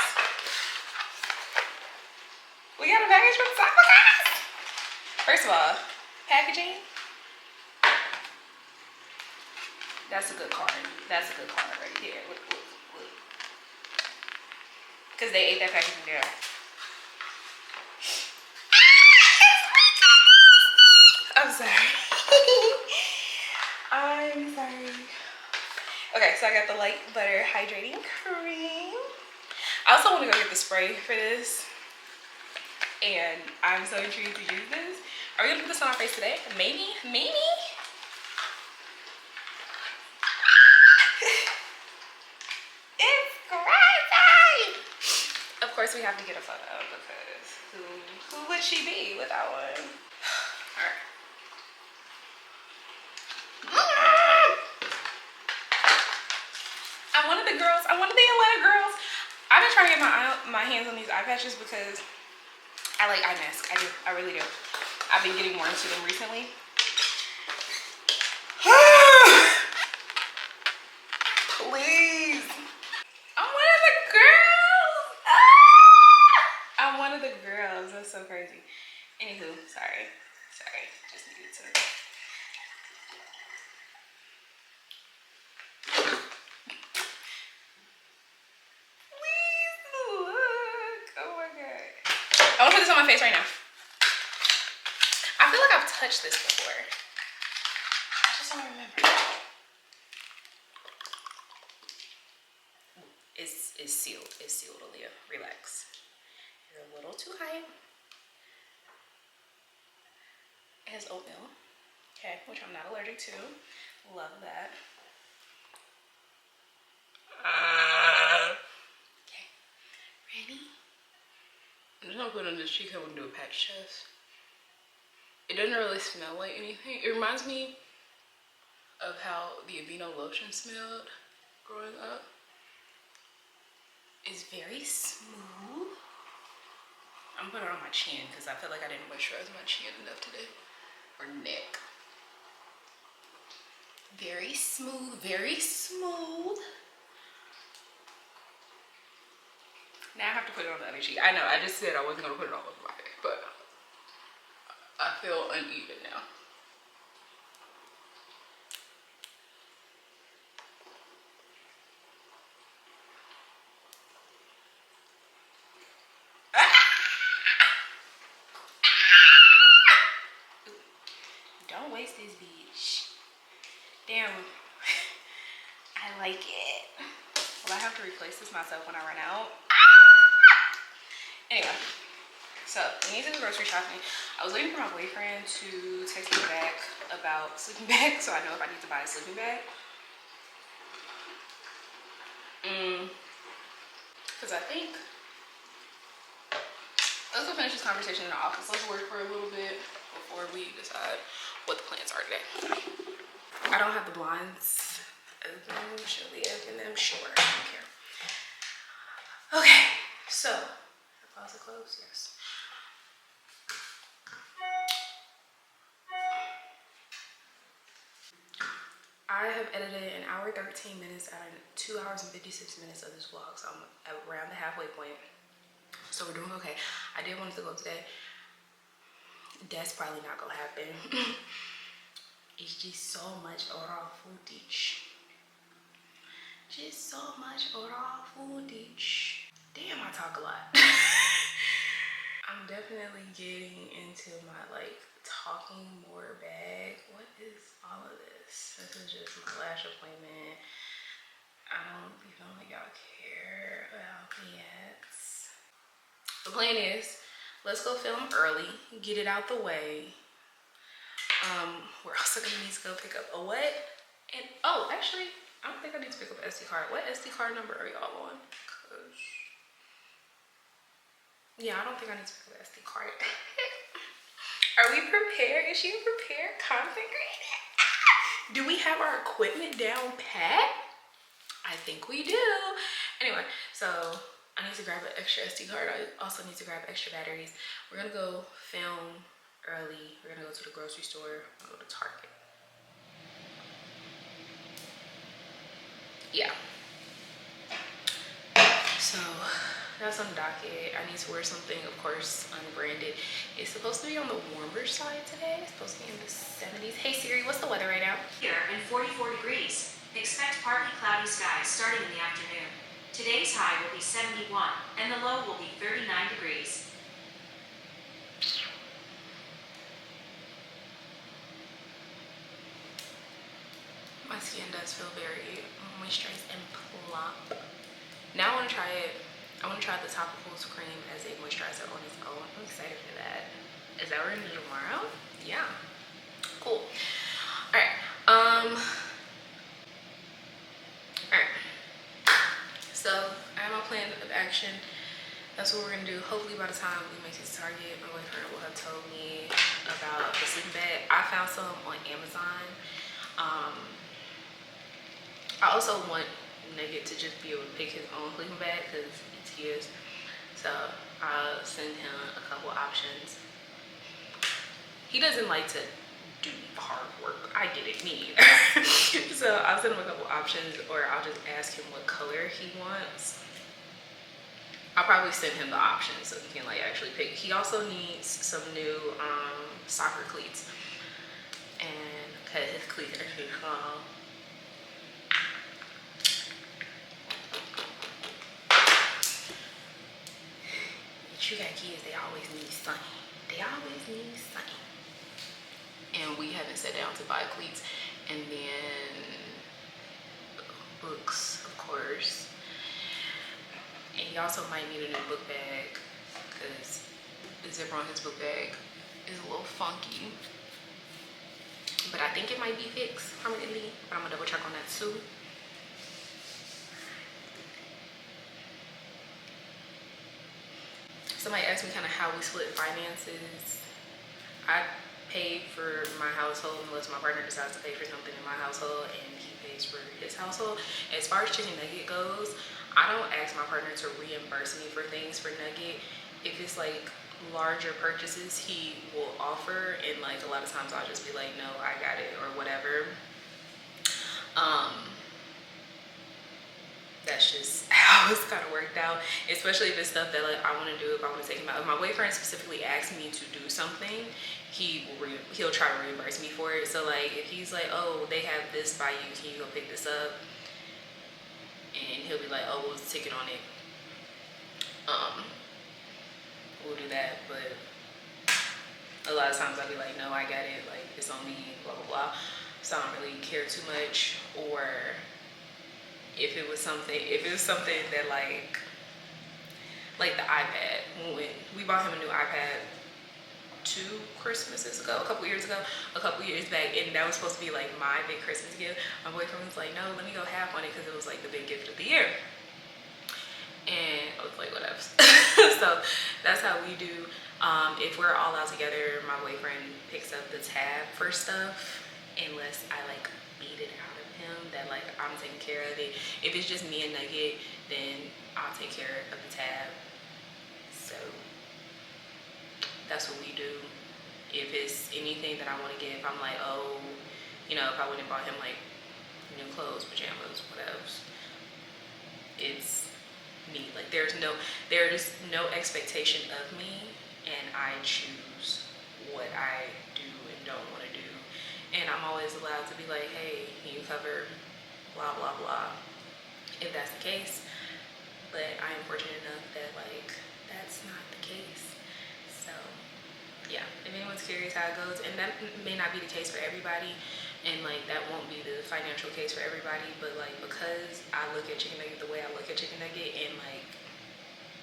We got a package from Tacos. First of all, packaging. That's a good card. That's a good card right there. Look, look, look. Because they ate that packaging there. I'm sorry. I'm sorry. Okay, so I got the light butter hydrating cream. I also want to go get the spray for this. And I'm so intrigued to use this. Are we gonna put this on our face today? Maybe, maybe. It's crazy. Of course we have to get a photo because who would she be without one? Alright. I'm one of the girls. I'm one of the Atlanta girls. I've been trying to get my hands on these eye patches because I like eye mask. I do. I really do. I've been getting more into them recently. Please. I'm one of the girls. I'm one of the girls. That's so crazy. Anywho, sorry. Sorry. Just needed to. Please look. Oh my god. I want to put this on my face right now. I feel like I've touched this before. I just don't remember. It's sealed. It's sealed, Aliyah. Relax. You're a little too high. It has oatmeal. Okay, which I'm not allergic to. Love that. Okay. Ready? I'm just gonna put on this cheek. I'm gonna do a patch test. It doesn't really smell like anything. It reminds me of how the Aveeno lotion smelled growing up. It's very smooth. I'm putting it on my chin because I feel like I didn't moisturize my chin enough today. Or neck. Very smooth, very smooth. Now I have to put it on the other cheek. I know, I just said I wasn't gonna put it all over my face, but I feel uneven now. Don't waste this bitch. Damn. I like it. Well, I have to replace this myself when I run out. Anyway, so we need to do grocery shopping. I was waiting for my boyfriend to text me back about sleeping bag, so I know if I need to buy a sleeping bag. Because I think, let's go finish this conversation in the office. Let's work for a little bit before we decide what the plans are today. I don't have the blinds open. Should we open them? Sure, I don't care. Okay, so the closet closed? Yes. I have edited an hour 13 minutes out of 2 hours and 56 minutes of this vlog, so I'm around the halfway point. So we're doing okay. I did want to go today. That's probably not gonna happen. It's just so much oral footage. Just so much oral footage. Damn, I talk a lot. I'm definitely getting into my like talking more bag. What is all of this? This is just my lash appointment. I don't be feeling like y'all care about me yet. The plan is, let's go film early, get it out the way. We're also gonna need to go pick up a what? And oh, actually, I don't think I need to pick up an SD card. What SD card number are y'all on? Cause yeah, I don't think I need to pick up an SD card. Are we prepared? Is she prepared? Content creator? Do we have our equipment down pat? I think we do. Anyway, so I need to grab an extra SD card. I also need to grab extra batteries. We're gonna go film early. We're gonna go to the grocery store. We're gonna go to Target. Yeah. So that's on the docket. I need to wear something, of course, unbranded. It's supposed to be on the warmer side today. It's supposed to be in the 70s. Hey Siri, what's the weather right now? Here and 44 degrees. Expect partly cloudy skies starting in the afternoon. Today's high will be 71 and the low will be 39 degrees. My skin does feel very moisturized and plump. Now I want to try it. I want to try the Topicals cream as a moisturizer on its own. I'm excited for that. Is that what we're gonna do tomorrow? Yeah. Cool. Alright. Alright. So I have my plan of action. That's what we're gonna do. Hopefully by the time we make it to Target, my boyfriend will have told me about the sleeping bag. I found some on Amazon. I also want Nugget to just be able to pick his own sleeping bag because it's his. So I'll send him a couple options. He doesn't like to do hard work. I get it, me either. So I'll send him a couple options, or I'll just ask him what color he wants. I'll probably send him the options so he can like actually pick. He also needs some new soccer cleats, and because his cleats are too small. You got kids, they always need something. They always need something. And we haven't sat down to buy cleats. And then books, of course. And he also might need a new book bag because the zipper on his book bag is a little funky. But I think it might be fixed permanently, but I'm gonna double check on that too. Somebody asked me kind of how we split finances. pay for my household unless my partner decides to pay for something in my household, and he pays for his household. As far as chicken nugget goes, I don't ask my partner to reimburse me for things for nugget. If it's like larger purchases, he will offer, and like a lot of times I'll just be like, no, I got it, or whatever. That's just how it's kind of worked out, especially if it's stuff that like I want to do. If I want to take him out, if my boyfriend specifically asks me to do something, he'll try to reimburse me for it. So like if he's like, oh, they have this by you, can you go pick this up, and he'll be like, oh, we'll ticket on it, we'll do that. But a lot of times I'll be like, no, I got it, like it's on me, blah blah blah. So I don't really care too much. Or if it was something that like the iPad, when we bought him a new iPad 2 Christmases ago, a couple years back, and that was supposed to be like my big Christmas gift. My boyfriend was like, no, let me go half on it, because it was like the big gift of the year. And I was like, whatever. So that's how we do. If we're all out together, my boyfriend picks up the tab for stuff, unless I like beat it out of him that like I'm taking care of it. If it's just me and Nugget, then I'll take care of the tab. So that's what we do. If it's anything that I want to get, if I'm like, oh, you know, if I went and bought him like new clothes, pajamas, whatever, it's me. Like there is no expectation of me, and I choose what I do and don't want to do. And I'm always allowed to be like, hey, can you cover blah blah blah, if that's the case. But I am fortunate enough that like that's not the case. So yeah, if anyone's curious how it goes, and that may not be the case for everybody, and like that won't be the financial case for everybody, but like because I look at chicken nugget the way I look at chicken nugget, and like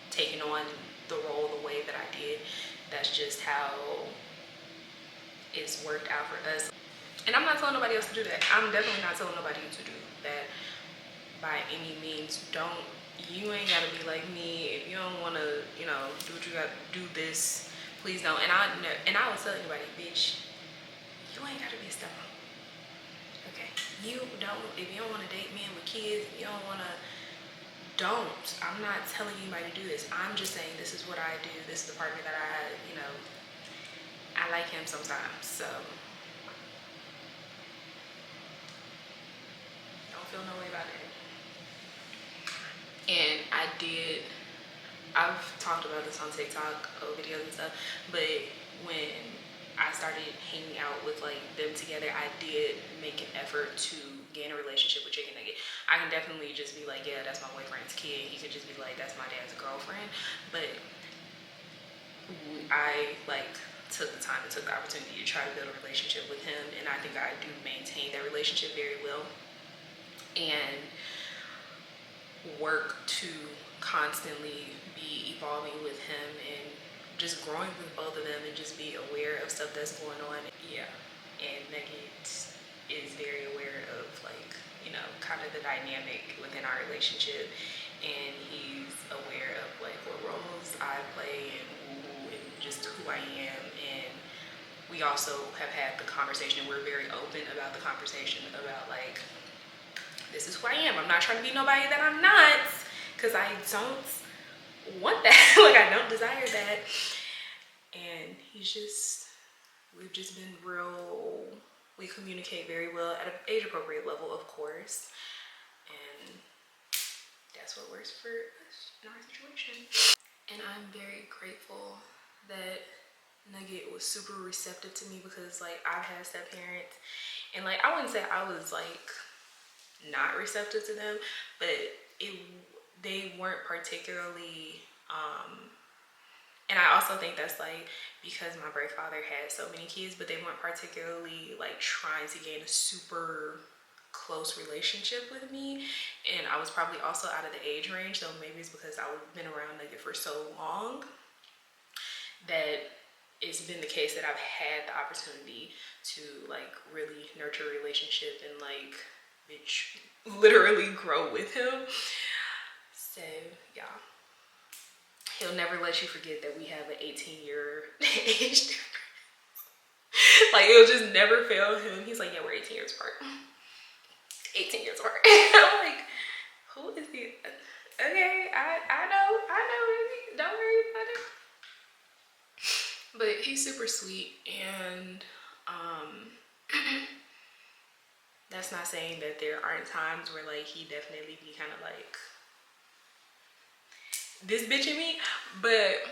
taking on the role the way that I did, that's just how it's worked out for us. And I'm not telling nobody else to do that. I'm definitely not telling nobody to do that by any means. You ain't gotta be like me. If you don't wanna, you know, do what you gotta do, this, please don't. And I will tell anybody, bitch, you ain't gotta be a stepmom. Okay? If you don't wanna date men with kids, you don't wanna, don't. I'm not telling anybody to do this. I'm just saying this is what I do. This is the partner that I, you know, I like him sometimes. So feel no way about it. And I've talked about this on TikTok videos and stuff, but when I started hanging out with like them together, I did make an effort to get in a relationship with Chicken Nugget. I can definitely just be like, yeah, that's my boyfriend's kid. He could just be like, that's my dad's girlfriend. But I like took the time and took the opportunity to try to build a relationship with him, and I think I do maintain that relationship very well, and work to constantly be evolving with him and just growing with both of them, and just be aware of stuff that's going on. Yeah, and Nugget is very aware of like, you know, kind of the dynamic within our relationship, and he's aware of like what roles I play and just who I am. And we also have had the conversation, we're very open about the conversation about like, this is who I am. I'm not trying to be nobody that I'm not, because I don't want that. Like I don't desire that. And we've just been real, we communicate very well at an age appropriate level, of course. And that's what works for us in our situation. And I'm very grateful that Nugget was super receptive to me, because like I've had step parents, and like I wouldn't say I was like not receptive to them, but they weren't particularly and I also think that's like because my birth father had so many kids, but they weren't particularly like trying to gain a super close relationship with me. And I was probably also out of the age range, so maybe it's because I've been around Nugget for so long that it's been the case that I've had the opportunity to like really nurture a relationship and like bitch literally grow with him. So yeah, he'll never let you forget that we have an 18-year age difference. Like, it'll just never fail him. He's like, yeah, we're 18 years apart. 18 years apart. I'm like, who is he? Okay, I know, baby. Don't worry about it. But he's super sweet, and that's not saying that there aren't times where like he definitely be kind of like this bitch in me, but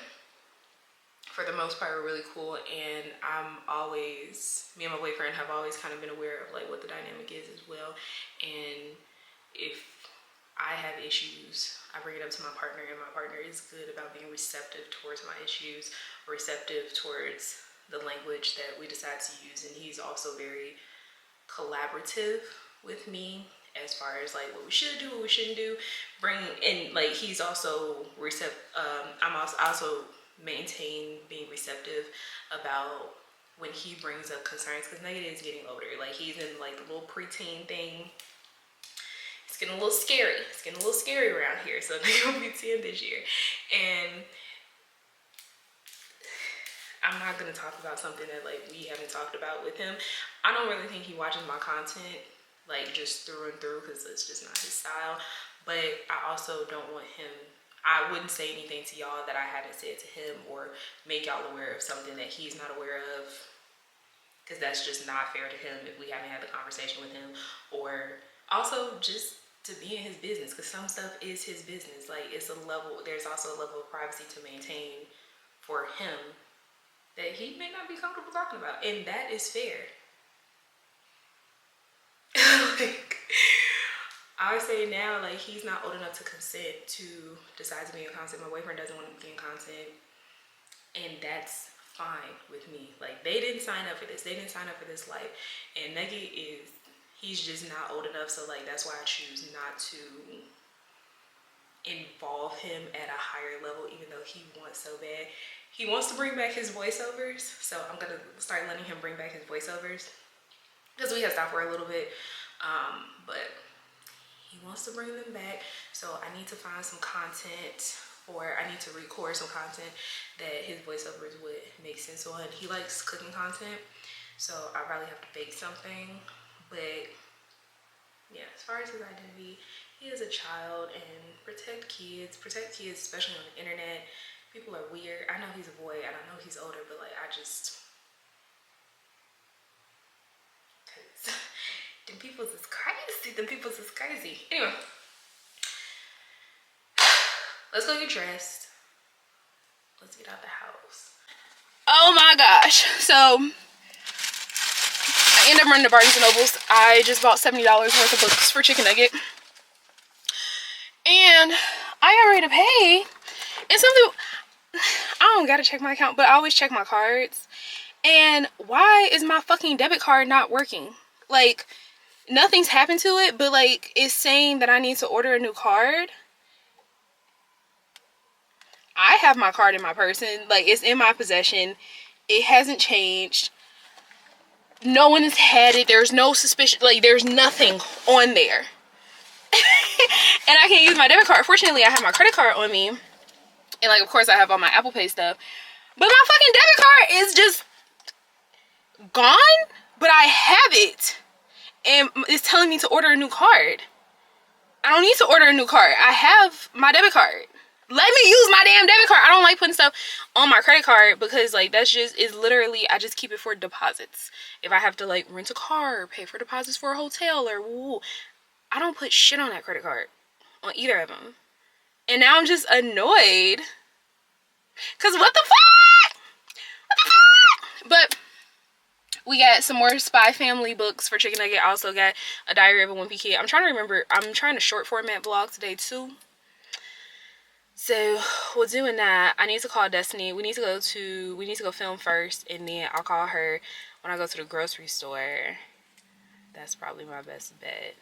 for the most part we're really cool. And me and my boyfriend have always kind of been aware of like what the dynamic is as well, and if I have issues, I bring it up to my partner, and my partner is good about being receptive towards my issues, receptive towards the language that we decide to use. And he's also very collaborative with me as far as like what we should do, what we shouldn't do. Like he's also I'm also maintain being receptive about when he brings up concerns, because Nugget is getting older. Like he's in like the little preteen thing. It's getting a little scary. It's getting a little scary around here. So Nugget will be 10 this year. And I'm not gonna talk about something that like we haven't talked about with him. I don't really think he watches my content like just through and through, because it's just not his style. But I also don't want him, I wouldn't say anything to y'all that I haven't said to him, or make y'all aware of something that he's not aware of, because that's just not fair to him if we haven't had the conversation with him. Or also just to be in his business, because some stuff is his business. Like there's also a level of privacy to maintain for him that he may not be comfortable talking about, and that is fair. Like, I would say now, like, he's not old enough to consent to decide to be in content. My boyfriend doesn't want to be in content, and that's fine with me. Like, they didn't sign up for this. They didn't sign up for this life. And Nugget he's just not old enough, so like that's why I choose not to involve him at a higher level, even though he wants so bad. He wants to bring back his voiceovers, so I'm gonna start letting him bring back his voiceovers, because we have stopped for a little bit, but he wants to bring them back. So I need to find some content, or I need to record some content that his voiceovers would make sense on. He likes cooking content, so I probably have to bake something. But yeah, as far as his identity, he is a child, and protect kids, especially on the internet. People are weird. I know he's a boy, and I know he's older, but like, cause them peoples is crazy. Anyway, let's go get dressed. Let's get out the house. Oh my gosh. So I ended up running to Barnes & Nobles. I just bought $70 worth of books for Chicken Nugget. And I got ready to pay. And something, I don't gotta check my account, but I always check my cards. And why is my fucking debit card not working? Like, nothing's happened to it, but like, it's saying that I need to order a new card. I have my card in my person. Like, it's in my possession. It hasn't changed. No one has had it. There's no suspicion. Like, there's nothing on there. And I can't use my debit card. Fortunately, I have my credit card on me. And like, of course, I have all my Apple Pay stuff. But my fucking debit card is just gone. But I have it. And it's telling me to order a new card. I don't need to order a new card. I have my debit card. Let me use my damn debit card. I don't like putting stuff on my credit card, because like, that's just, is literally, I just keep it for deposits. If I have to like rent a car or pay for deposits for a hotel or woo, I don't put shit on that credit card, on either of them. And now I'm just annoyed, cause what the fuck? What the fuck? But we got some more Spy Family books for Chicken Nugget. I also got a Diary of a Wimpy Kid. I'm trying to remember. I'm trying to short format vlog today too. So we're doing that. I need to call Destiny. We need to go film first, and then I'll call her when I go to the grocery store. That's probably my best bet.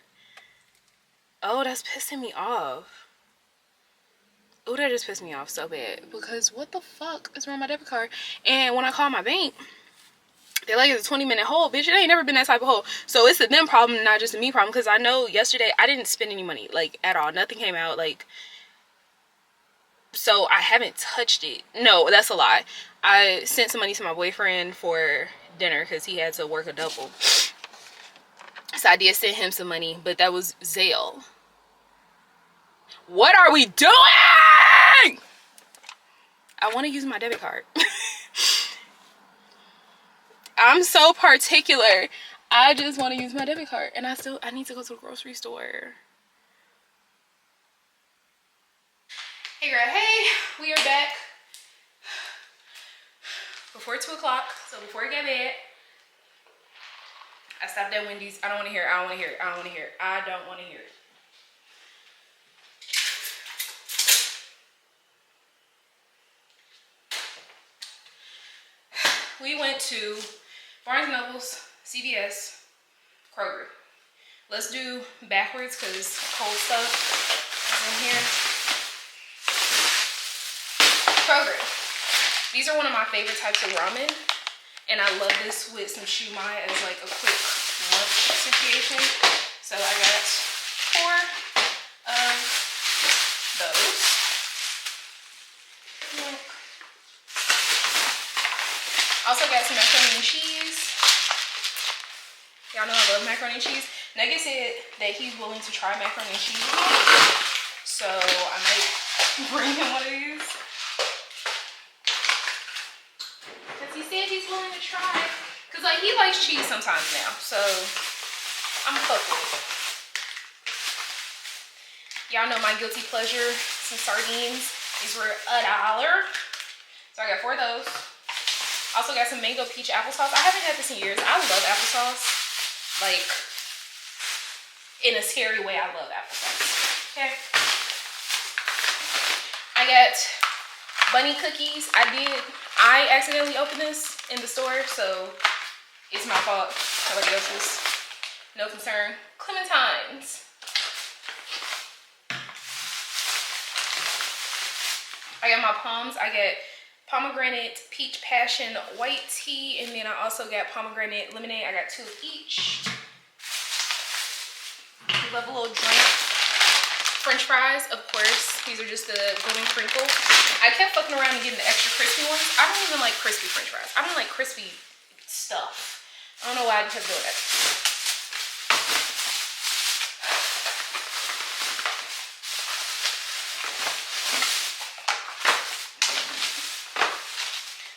Oh, that's pissing me off. Oh, that just pissed me off so bad, because what the fuck is wrong with my debit card? And when I call my bank, they're like, it's a 20-minute hold. Bitch, it ain't never been that type of hold. So it's a them problem, not just a me problem, because I know yesterday I didn't spend any money, like, at all. Nothing came out, like, so I haven't touched it. No, that's a lie. I sent some money to my boyfriend for dinner because he had to work a double. So I did send him some money, but that was Zelle. What are we doing? I want to use my debit card. I'm so particular. I just want to use my debit card, and I need to go to the grocery store. Hey girl, hey, we are back before 2 o'clock, so before I get bed, I stopped at Wendy's. I don't want to hear it, I don't want to hear it, I don't want to hear it, I don't want to hear it. We went to Barnes & Noble's, CVS, Kroger. Let's do backwards because cold stuff is in here. Kroger. These are one of my favorite types of ramen, and I love this with some shumai as like a quick lunch situation. So I got 4 of those. Also got some macaroni and cheese. Y'all know I love macaroni and cheese. Nugget said that he's willing to try macaroni and cheese with me, so I might bring him one of these. He said he's willing to try, cause like he likes cheese sometimes now, so I'm fuck with it. Y'all know my guilty pleasure, some sardines. These were $1, so I got 4 of those. Also got some mango peach applesauce. I haven't had this in years. I love applesauce, like in a scary way. I love applesauce. Okay. I got bunny cookies. I accidentally opened this in the store, so it's my fault. Nobody else's. No concern. Clementines. I got my Poms. I got pomegranate peach passion white tea, and then I also got pomegranate lemonade. I got 2 of each. Love a little drink. French fries, of course. These are just the golden crinkle. I kept fucking around and getting the extra crispy ones. I don't even like crispy French fries. I don't like crispy stuff. I don't know why I kept doing that.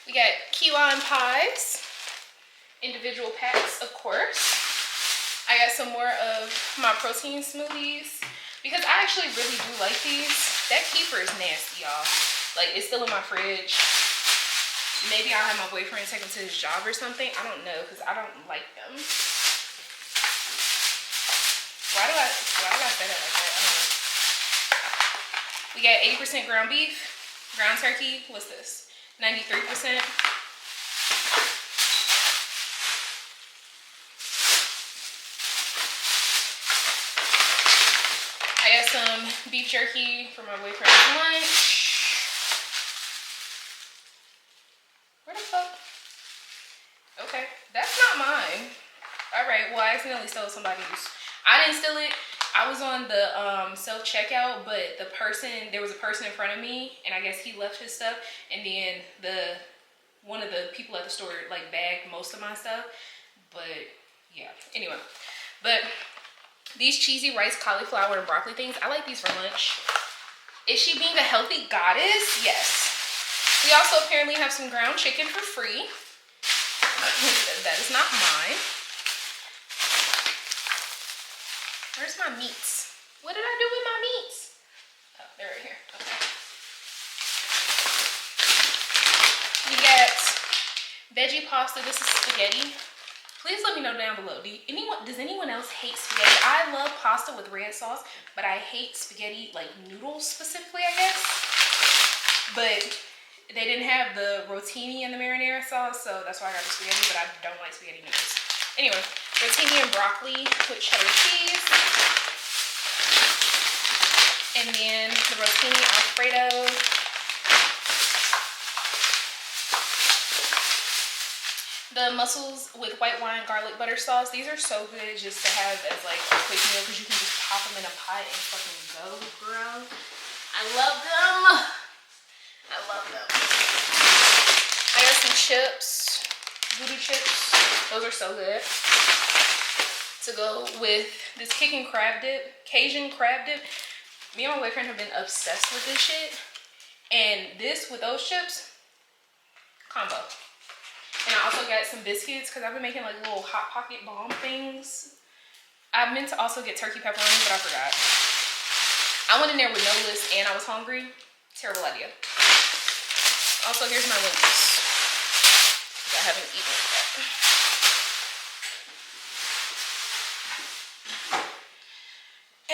We got key lime pies. Individual packs, of course. I got some more of my protein smoothies, because I actually really do like these. That kefir is nasty, y'all. Like, it's still in my fridge. Maybe I'll have my boyfriend take them to his job or something. I don't know, because I don't like them. Why do I say that like that? I don't know. We got 80% ground beef, ground turkey. What's this? 93%. I got some beef jerky for my boyfriend's lunch. Where the fuck? Okay, that's not mine. All right, well, I accidentally stole somebody's. I didn't steal it. I was on the self-checkout, but there was a person in front of me, and I guess he left his stuff, and then one of the people at the store like bagged most of my stuff. But yeah, anyway, but these cheesy rice, cauliflower, and broccoli things, I like these for lunch. Is she being a healthy goddess? Yes. We also apparently have some ground chicken for free. That is not mine. Where's my meats? What did I do with my meats? Oh, they're right here. Okay. We got veggie pasta. This is spaghetti. Please let me know down below. Does anyone else hate spaghetti? I love pasta with red sauce, but I hate spaghetti, like noodles specifically, I guess. But they didn't have the rotini and the marinara sauce, so that's why I got the spaghetti, but I don't like spaghetti noodles. Anyway, rotini and broccoli with cheddar cheese. And then the rotini Alfredo. The mussels with white wine garlic butter sauce. These are so good just to have as like a quick meal, because you can just pop them in a pot and fucking go, girl. I love them. I love them. I got some chips. voodoo chips. Those are so good. To go with this kicking crab dip, Cajun crab dip. Me and my boyfriend have been obsessed with this shit. And this with those chips, combo. And I also got some biscuits because I've been making like little hot pocket bomb things. I meant to also get turkey pepperoni, but I forgot. I went in there with no list and I was hungry. Terrible idea. Also, here's my wings. I haven't eaten it yet.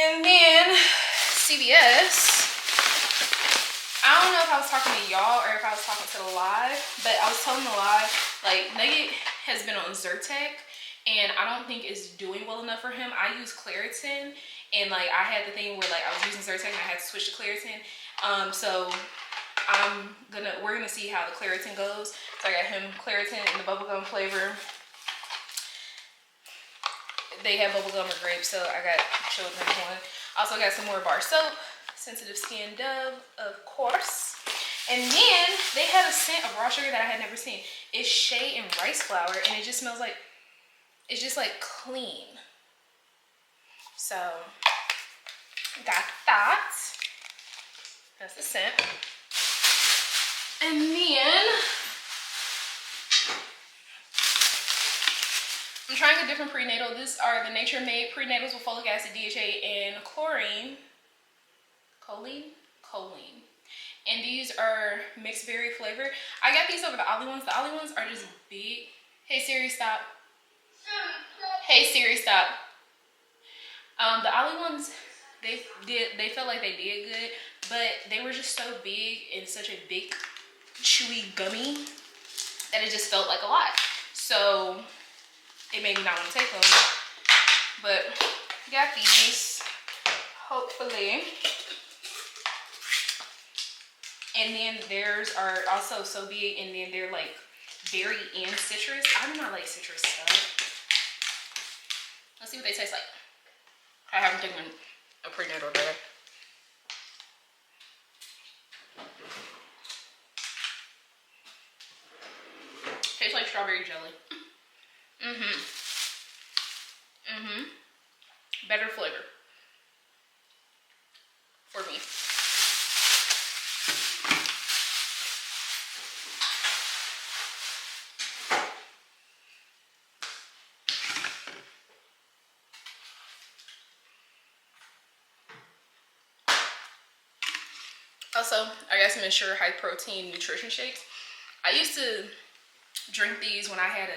And then CVS. I don't know if I was talking to y'all or if I was talking to the live, but I was telling the live, like, Nugget has been on Zyrtec and I don't think it's doing well enough for him. I use Claritin and like I had the thing where like I was using Zyrtec and I had to switch to Claritin. So we're gonna see how the Claritin goes. So I got him Claritin in the bubblegum flavor. They have bubblegum or grape, so I got children's one. Also got some more bar soap, sensitive skin Dove, of course. And then they had a scent of raw sugar that I had never seen. It's shea and rice flour, and it just smells like, it's just like clean. So got that. That's the scent. And then I'm trying a different prenatal. These are the Nature Made prenatals with folic acid, DHA, and choline. And these are mixed berry flavor. I got these over the Ollie ones. The Ollie ones are just big. Hey Siri, stop. Hey Siri, stop. The Ollie ones, they felt like they did good, but they were just so big and such a big chewy gummy that it just felt like a lot. So it made me not want to take them. But got these, hopefully. And then theirs are also so big, and then they're like berry and citrus. I do not like citrus stuff. Let's see what they taste like. I haven't taken a prenatal today. Tastes like strawberry jelly. Better flavor for me. Also, I got some Ensure high protein nutrition shakes. I used to drink these when I had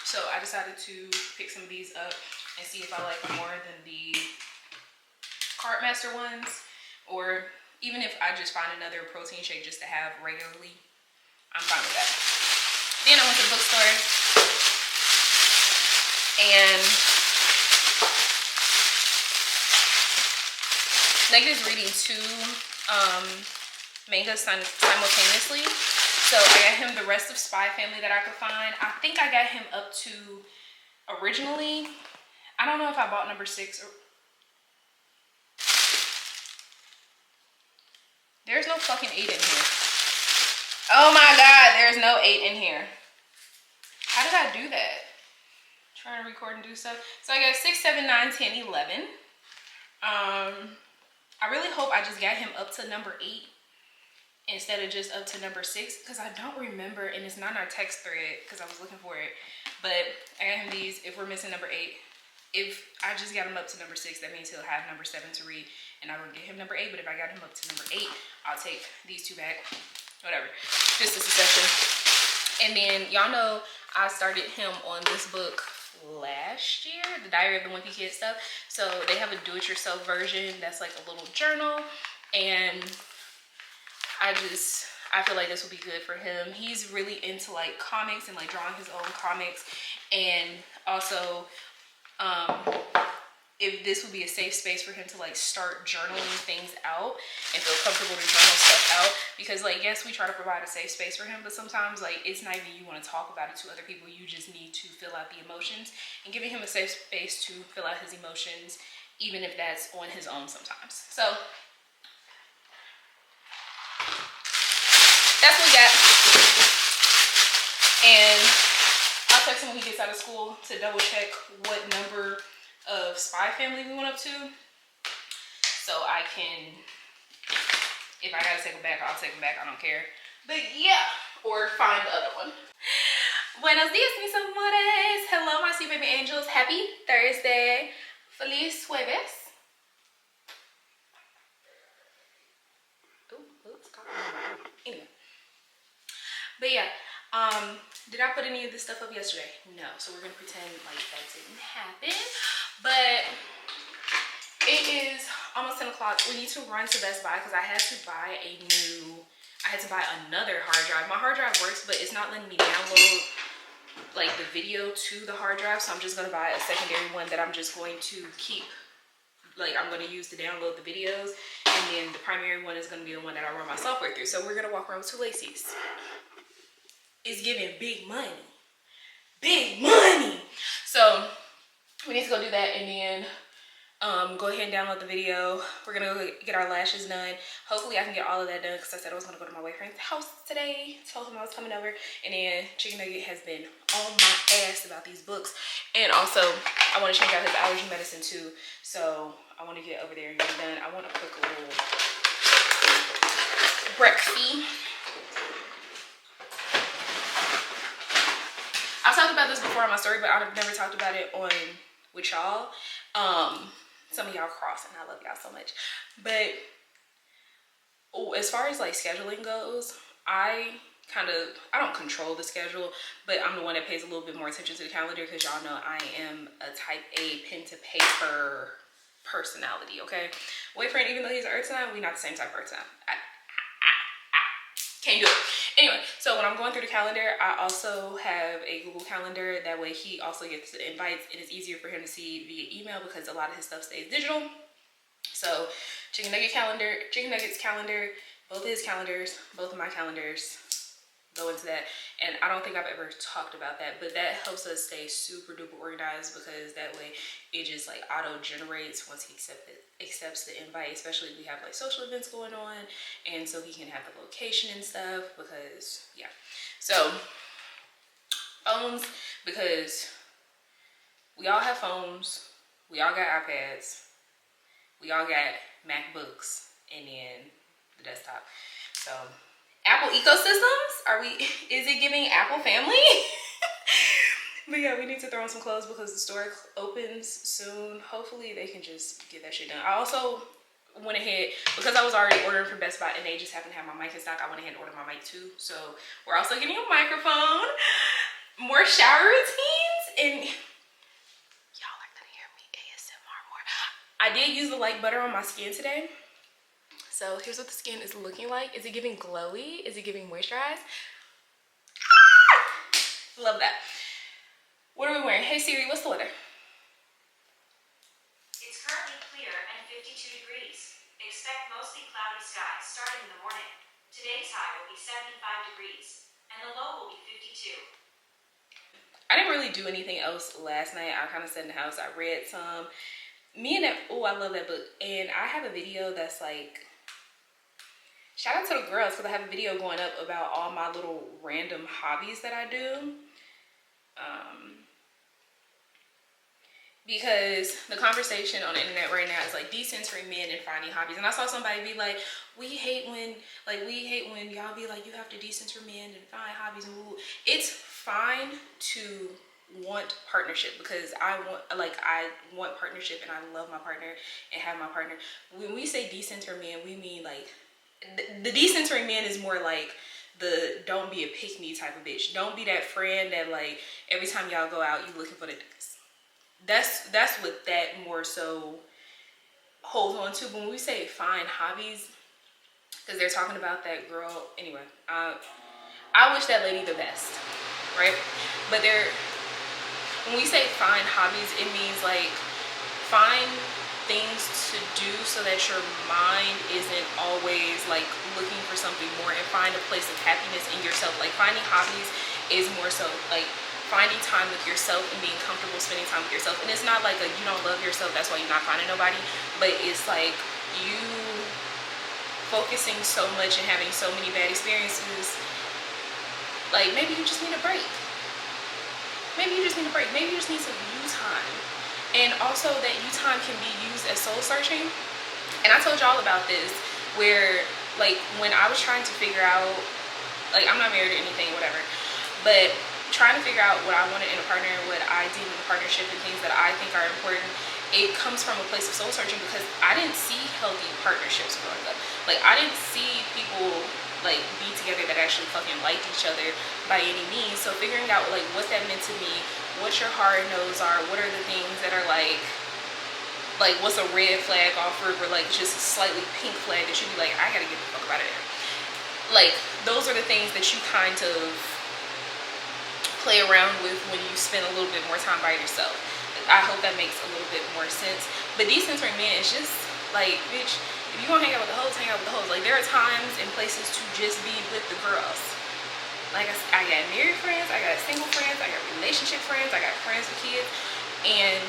so I decided to pick some of these up and see if I like them more than the Carb Master ones, or even if I just find another protein shake just to have regularly, I'm fine with that. Then I went to the bookstore and Nugget is reading 2 mangas simultaneously. So I got him the rest of Spy Family that I could find. I think I got him up to, originally, I don't know if I bought number 6 or... There's no fucking 8 in here. Oh my God, there's no 8 in here. How did I do that? Trying to record and do stuff. So I got 6, 7, 9, 10, 11. I really hope I just got him up to number 8 instead of just up to number 6, because I don't remember, and it's not in our text thread because I was looking for it. But I got him these. If we're missing number 8, if I just got him up to number 6, that means he'll have number 7 to read, and I will get him number 8. But if I got him up to number 8, I'll take these 2 back. Whatever. Just a suggestion. And then y'all know I started him on this book last year, the Diary of the Wimpy Kid stuff. So they have a do-it-yourself version that's like a little journal, and I feel like this will be good for him. He's really into like comics and like drawing his own comics, and also if this would be a safe space for him to like start journaling things out and feel comfortable to journal stuff out, because like, yes, we try to provide a safe space for him, but sometimes like it's not even you want to talk about it to other people, you just need to fill out the emotions, and giving him a safe space to fill out his emotions, even if that's on his own sometimes. So that's what we got. And I'll text him when he gets out of school to double check what number of Spy Family we went up to. So I can, if I gotta take him back, I'll take him back. I don't care. But yeah, or find the other one. Buenos dias, mis amores. Hello, my sweet baby angels. Happy Thursday. Feliz jueves. Anyway. But yeah, did I put any of this stuff up yesterday? No. So we're gonna pretend like that didn't happen. But it is almost 10 o'clock. We need to run to Best Buy because I had to buy another hard drive. My hard drive works, but it's not letting me download like the video to the hard drive. So I'm just gonna buy a secondary one that I'm just going to keep, like I'm gonna use to download the videos. And then the primary one is gonna be the one that I run my software through. So we're gonna walk around with 2 Lacey's. It's giving big money. Big money. So we need to go do that and then go ahead and download the video. We're gonna go get our lashes done. Hopefully I can get all of that done because I said I was gonna go to my boyfriend's house today. Told him I was coming over. And then Chicken Nugget has been on my ass about these books. And also I want to change out his allergy medicine too. So I want to get over there and get it done. I want to cook a little breakfast. I've talked about this before on my story, but I've never talked about it on with y'all. Some of y'all cross and I love y'all so much. But as far as like scheduling goes, I don't control the schedule, but I'm the one that pays a little bit more attention to the calendar because y'all know I am a type A pen to paper personality, okay? Boyfriend, even though he's an earth sign, we not the same type of earth sign. Can't do it. Anyway, so when I'm going through the calendar, I also have a Google Calendar. That way he also gets the invites. It is easier for him to see via email because a lot of his stuff stays digital. So Chicken Nugget's calendar, both of his calendars, both of my calendars go into that. And I don't think I've ever talked about that, but that helps us stay super duper organized because that way it just like auto generates once he accepts the invite, especially if we have like social events going on, and so he can have the location and stuff because yeah. So phones, because we all have phones, we all got iPads, we all got MacBooks, and then the desktop. So Apple ecosystems, is it giving Apple family? But yeah, we need to throw on some clothes because the store opens soon. Hopefully they can just get that shit done. I also went ahead, because I was already ordering from Best Buy and they just happen to have my mic in stock, I went ahead and ordered my mic too. So we're also getting a microphone, more shower routines, and y'all are gonna hear me ASMR more. I did use the light butter on my skin today. So here's what the skin is looking like. Is it giving glowy? Is it giving moisturized? Ah! Love that. What are we wearing? Hey Siri, what's the weather? It's currently clear and 52 degrees. Expect mostly cloudy skies starting in the morning. Today's high will be 75 degrees and the low will be 52. I didn't really do anything else last night. I kind of sat in the house. I read some. I love that book. And I have a video that's like, shout out to the girls because I have a video going up about all my little random hobbies that I do. Because the conversation on the internet right now is like decentering men and finding hobbies. And I saw somebody be like, we hate when y'all be like, you have to decenter men and find hobbies. And it's fine to want partnership because I want partnership and I love my partner and have my partner. When we say decenter men, we mean like the decentering man is more like the don't be a pick me type of bitch. Don't be that friend that like every time y'all go out you looking for the dicks. That's what that more so holds on to. But when we say find hobbies, because they're talking about that girl anyway, I wish that lady the best, right? But when we say find hobbies, it means like find things to do so that your mind isn't always like looking for something more, and find a place of happiness in yourself. Like finding hobbies is more so like finding time with yourself and being comfortable spending time with yourself. And it's not like you don't love yourself, that's why you're not finding nobody, but it's like you focusing so much and having so many bad experiences Like, maybe you just need a break. Maybe you just need a break. Maybe you just need some you time. And also that you time can be used as soul searching. And I told y'all about this, where like when I was trying to figure out, like, I'm not married or anything, whatever, but trying to figure out what I wanted in a partner, what I deem in a partnership, and things that I think are important, it comes from a place of soul searching, because I didn't see healthy partnerships growing up. Like, I didn't see people like be together that actually fucking liked each other by any means. So figuring out like what that meant to me, what your hard no's are, what are the things that are like what's a red flag off rip, or like just a slightly pink flag that you'd be like, I gotta get the fuck out of there. Like, those are the things that you kind of play around with when you spend a little bit more time by yourself. I hope that makes a little bit more sense. But decentering men is just like, bitch, if you want to hang out with the hoes, hang out with the hoes. Like, there are times and places to just be with the girls. Like, I got married friends, I got single friends, I got relationship friends, I got friends with kids, and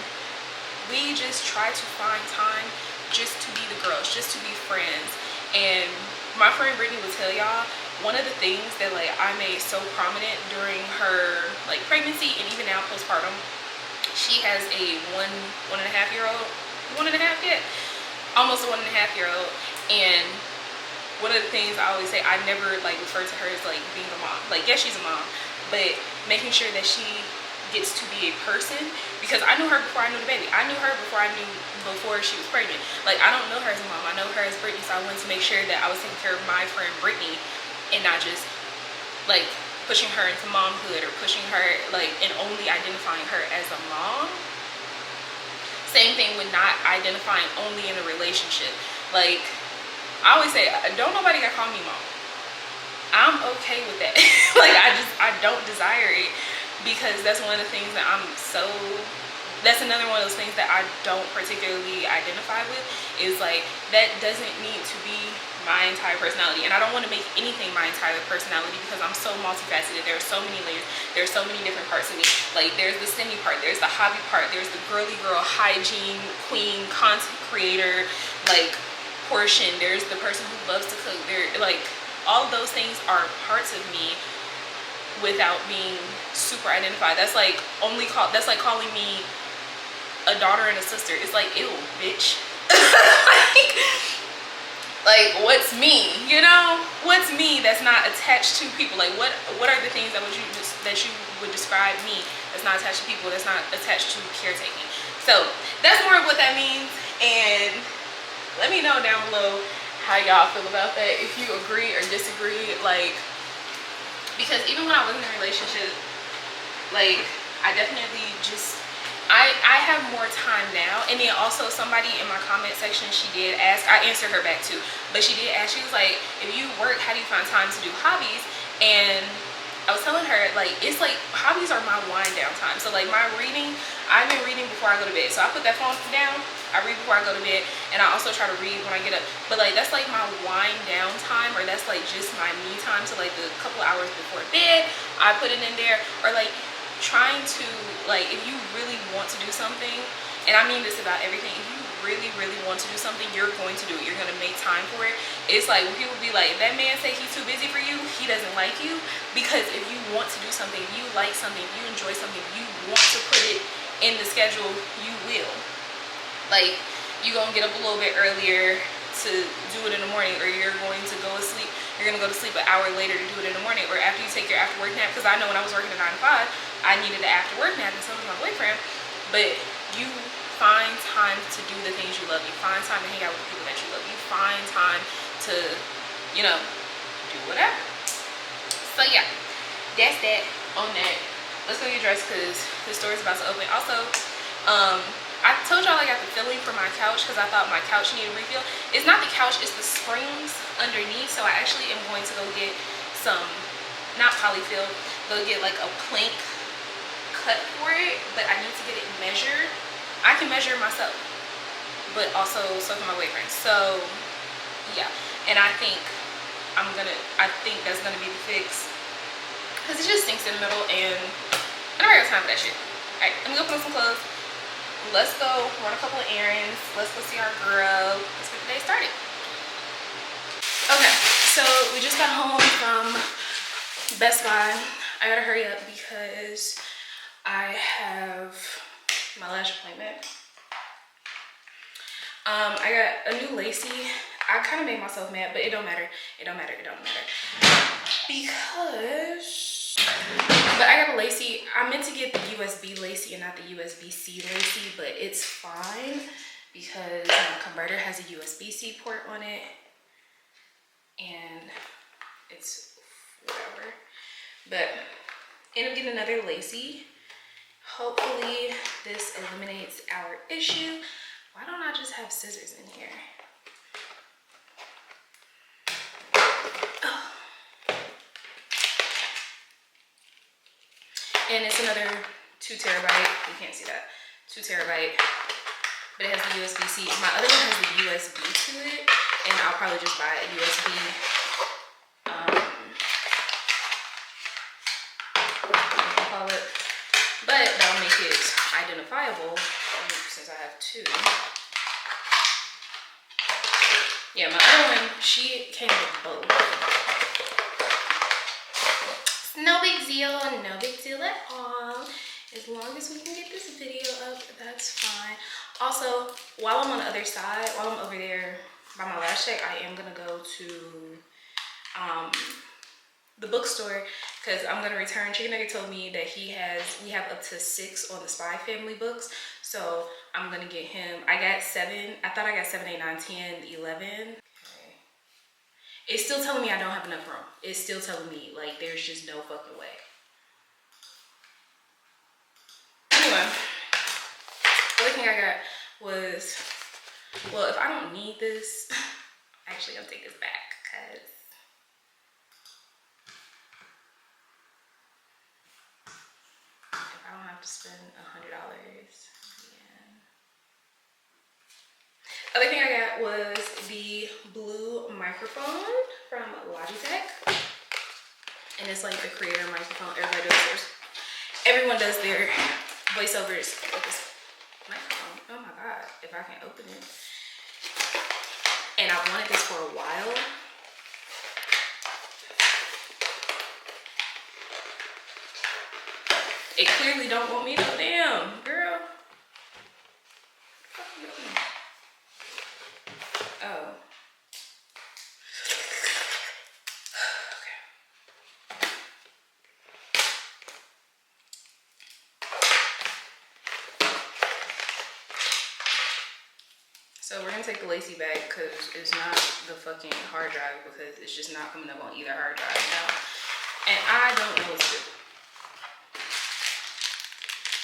we just try to find time just to be the girls, just to be friends. And my friend Brittany will tell y'all, one of the things that like I made so prominent during her like pregnancy and even now postpartum, she has a one and a half year old, almost a 1.5 year old. And one of the things I always say, I never like refer to her as like being a mom. Like, yes, she's a mom, but making sure that she gets to be a person, because I knew her before I knew the baby. I knew her before she was pregnant. Like, I don't know her as a mom, I know her as Brittany. So I wanted to make sure that I was taking care of my friend Brittany and not just like pushing her into momhood, or pushing her like and only identifying her as a mom. Same thing with not identifying only in a relationship. Like, I always say, don't nobody gotta call me mom. I'm okay with that. Like, I don't desire it, because that's one of the things that that's another one of those things that I don't particularly identify with, is like, that doesn't need to be my entire personality. And I don't want to make anything my entire personality, because I'm so multifaceted. There are so many layers, there are so many different parts of me. Like, there's the semi part, there's the hobby part, there's the girly girl, hygiene queen, content creator like portion, there's the person who loves to cook. There, like, all of those things are parts of me without being super identified. That's like calling me a daughter and a sister. It's like, ew, bitch. like what's me, you know? What's me that's not attached to people? Like, what are the things that you would describe me that's not attached to people, that's not attached to caretaking? So that's more of what that means. And let me know down below how y'all feel about that, if you agree or disagree. Like, because even when I was in a relationship, like, I definitely just, I have more time now. And then also somebody in my comment section, she did ask, I answered her back too, but she did ask, she was like, if you work, how do you find time to do hobbies? And I was telling her, like, it's like, hobbies are my wind down time. So like, my reading, I've been reading before I go to bed. So I put that phone down, I read before I go to bed, and I also try to read when I get up. But like, that's like my wind down time, or that's like just my me time. So like, the couple hours before bed, I put it in there. Or like, trying to, like, if you really want to do something, and I mean this about everything, if you really want to do something, you're going to do it. You're going to make time for it. It's like when people be like, that man say he's too busy for you, he doesn't like you. Because if you want to do something, you like something, you enjoy something, you want to put it in the schedule, you will. Like, you're going to get up a little bit earlier to do it in the morning, or you're going to go to sleep. You're going to go to sleep an hour later to do it in the morning, or after you take your after work nap. Because I know when I was working at 9 to 5, I needed an after work nap, and so was my boyfriend. But you find time to do the things you love. You find time to hang out with the people that you love. You find time to, you know, do whatever. So yeah, that's that on that. Let's go get dressed, because the store's about to open. Also, I told y'all I got the filling for my couch, because I thought my couch needed a refill. It's not the couch, it's the springs underneath. So I actually am going to go get some, not polyfill, go get like a plank cut for it, but I need to get it measured. I can measure it myself, but also so can my boyfriend. So yeah, and I think that's gonna be the fix, because it just sinks in the middle, and I don't have time for that shit. Alright, let me go put on some clothes. Let's go run a couple of errands. Let's go see our girl. Let's get the day started. Okay, so we just got home from Best Buy. I gotta hurry up because I have my lash appointment. I got a new lacy. I kind of made myself mad, but it don't matter. It don't matter. It don't matter. Because, but I got a lacy. I meant to get the USB lacy and not the USB-C lacy, but it's fine because my converter has a USB-C port on it. And it's whatever. But end up getting another lacy. Hopefully this eliminates our issue. Why don't I just have scissors in here? Oh. And it's another 2 terabyte. You can't see that. 2 terabyte. But it has the USB-C. My other one has the USB to it. And I'll probably just buy a USB. Call it. But that'll make it identifiable since I have 2. Yeah, my other one, she came with both. No big deal, no big deal at all. As long as we can get this video up, that's fine. Also, while I'm on the other side, while I'm over there by my lash tech, I am gonna go to the bookstore because I'm gonna return. Chicken Nugget told me that we have up to 6 on the Spy Family books. So I'm gonna get him, I got 7, I thought I got 7, 8, 9, 10, 11. Okay. It's still telling me I don't have enough room. It's still telling me like there's just no fucking way. Anyway, the other thing I got was, well, if I don't need this, actually I'm gonna take this back because if I don't have to spend $100, yeah. Other thing I got was the blue microphone from Logitech. And it's like the creator microphone. Everyone does their voiceovers with this microphone. Oh my God, if I can open it. And I've wanted this for a while. It clearly don't want me to. Damn, girl. Oh. So we're gonna take the lacy back because it's not the fucking hard drive because it's just not coming up on either hard drive now. And I don't know what to do.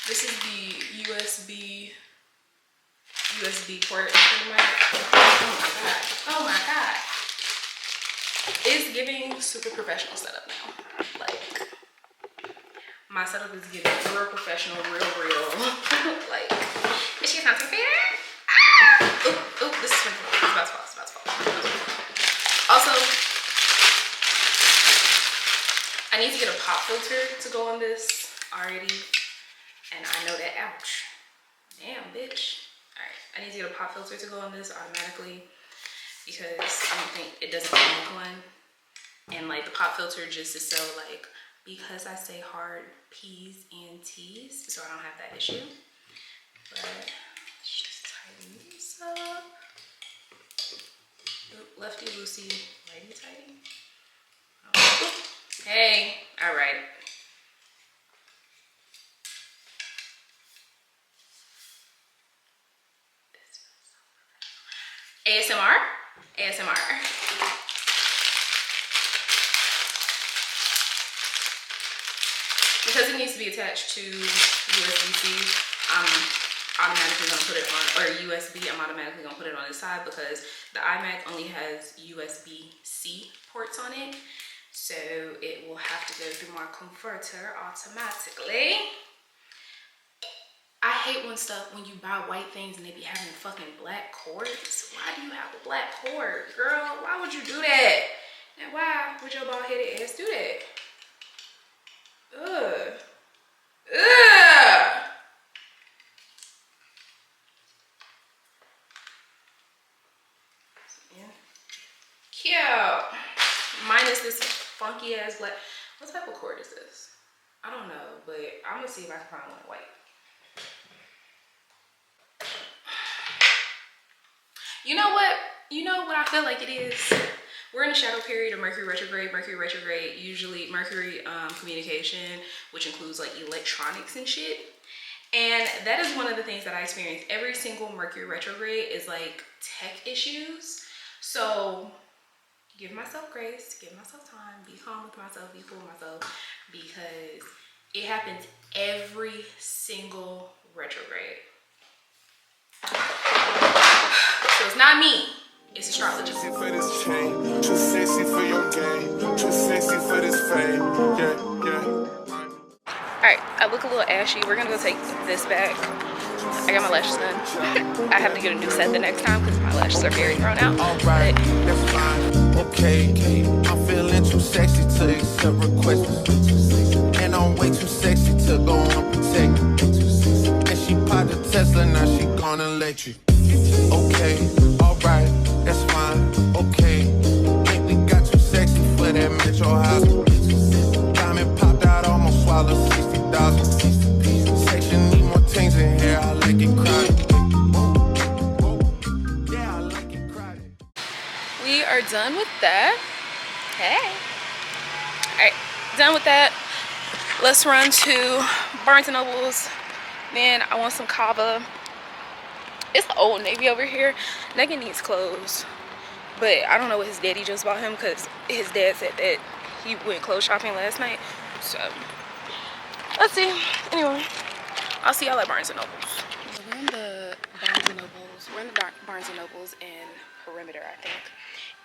This is the USB port. Oh my God. Oh my God. It's giving super professional setup now. Like, my setup is getting real professional, real. Like, is she not fair? Oh, this is about to fall. Also, I need to get a pop filter to go on this already. And I know that, ouch. Damn, bitch. Alright, I need to get a pop filter to go on this automatically because I don't think it doesn't come with one. And like the pop filter just is so like, because I say hard P's and T's, so I don't have that issue. But let's just tighten this up. Oop, lefty loosey, righty tighty. Oh. Hey, alright. ASMR. Because it needs to be attached to USB-C, I'm automatically gonna put it on, or USB, I'm automatically gonna put it on this side because the iMac only has USB-C ports on it. So it will have to go through my converter automatically. I hate when you buy white things and they be having fucking black cords. Why do you have a black cord, girl? Why would you do that? And why would your bald-headed ass do that? Ugh. Yeah. Cute. Minus this funky ass black. What type of cord is this? I don't know, but I'm gonna see if I can find one white. You know what? You know what I feel like it is? We're in a shadow period of Mercury retrograde. Mercury retrograde, usually Mercury communication, which includes like electronics and shit. And that is one of the things that I experience. Every single Mercury retrograde is like tech issues. So give myself grace, give myself time, be calm with myself, be cool with myself, because it happens every single retrograde. So it's not me, it's astrology. Too sexy for this chain, too sexy for your game, too sexy for this fame. Yeah. Alright, I look a little ashy. We're gonna go take this back. I got my lashes done. I have to get a new set the next time because my lashes are very thrown out. Alright, that's fine. Okay, I'm feeling too sexy to accept requests. And I'm way too sexy to go unprotected. And she popped the Tesla, now she gone electric. Okay, alright, that's fine. Okay, think we got too sexy for that metro house. Diamond popped out, almost swallowed 60,000. Section need more things in here, I like it crowded. Yeah, I like it crowded. We are done with that. Hey. Alright, done with that. Let's run to Barnes & Noble's. Man, I want some kava. It's the Old Navy over here. Nugget needs clothes. But I don't know what his daddy just bought him because his dad said that he went clothes shopping last night. So, let's see. Anyway, I'll see y'all at Barnes & Noble's. We're in the Barnes & Noble's. We're in the Barnes & Noble's in Perimeter, I think.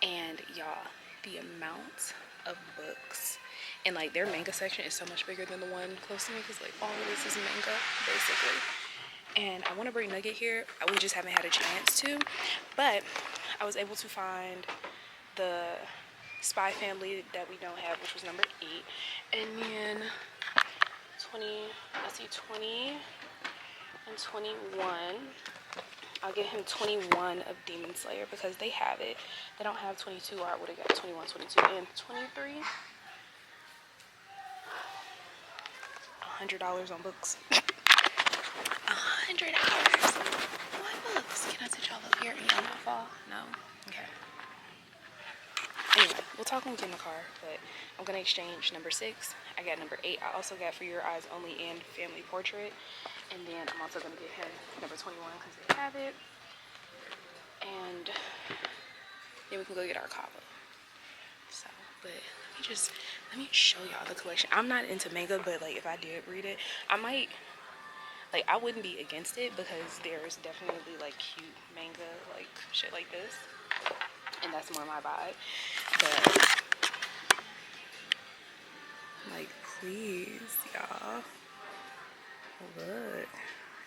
And y'all, the amount of books and like their manga section is so much bigger than the one close to me because like all of this is manga basically. And I want to bring Nugget here. We just haven't had a chance to. But I was able to find the Spy Family that we don't have, which was number 8. And then 20 and 21. I'll get him 21 of Demon Slayer because they have it. They don't have 22, or I would have got 21, 22, and 23. $100 on books. $100. What books? Can I sit y'all up here and y'all not fall? No? Okay. Anyway, we'll talk when we get in the car, but I'm going to exchange number 6. I got number 8. I also got For Your Eyes Only and Family Portrait. And then I'm also going to get him number 21 because they have it. And then we can go get our kava. So, but let me show y'all the collection. I'm not into manga, but like if I did read it, I might, like I wouldn't be against it because there's definitely like cute manga, like shit like this. And that's more my vibe. But like please, y'all. Look.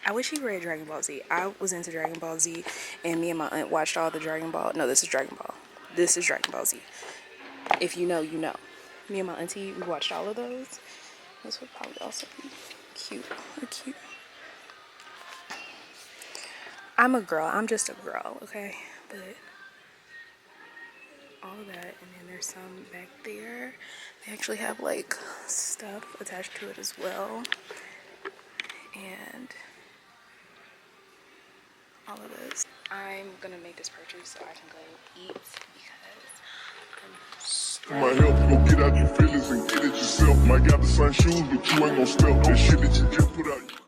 I wish he read Dragon Ball Z. I was into Dragon Ball Z, and me and my aunt watched all the Dragon Ball. No, this is Dragon Ball. This is Dragon Ball Z. If you know, you know. Me and my auntie, we watched all of those. This would probably also be cute. Cute. I'm a girl. I'm just a girl, okay? But all of that, and then there's some back there. They actually have like stuff attached to it as well. And all of this. I'm gonna make this purchase so I can go eat because I'm might help you go get out your feelings and get it yourself. Might got the same shoes, but you ain't gonna step that shit that you just put out.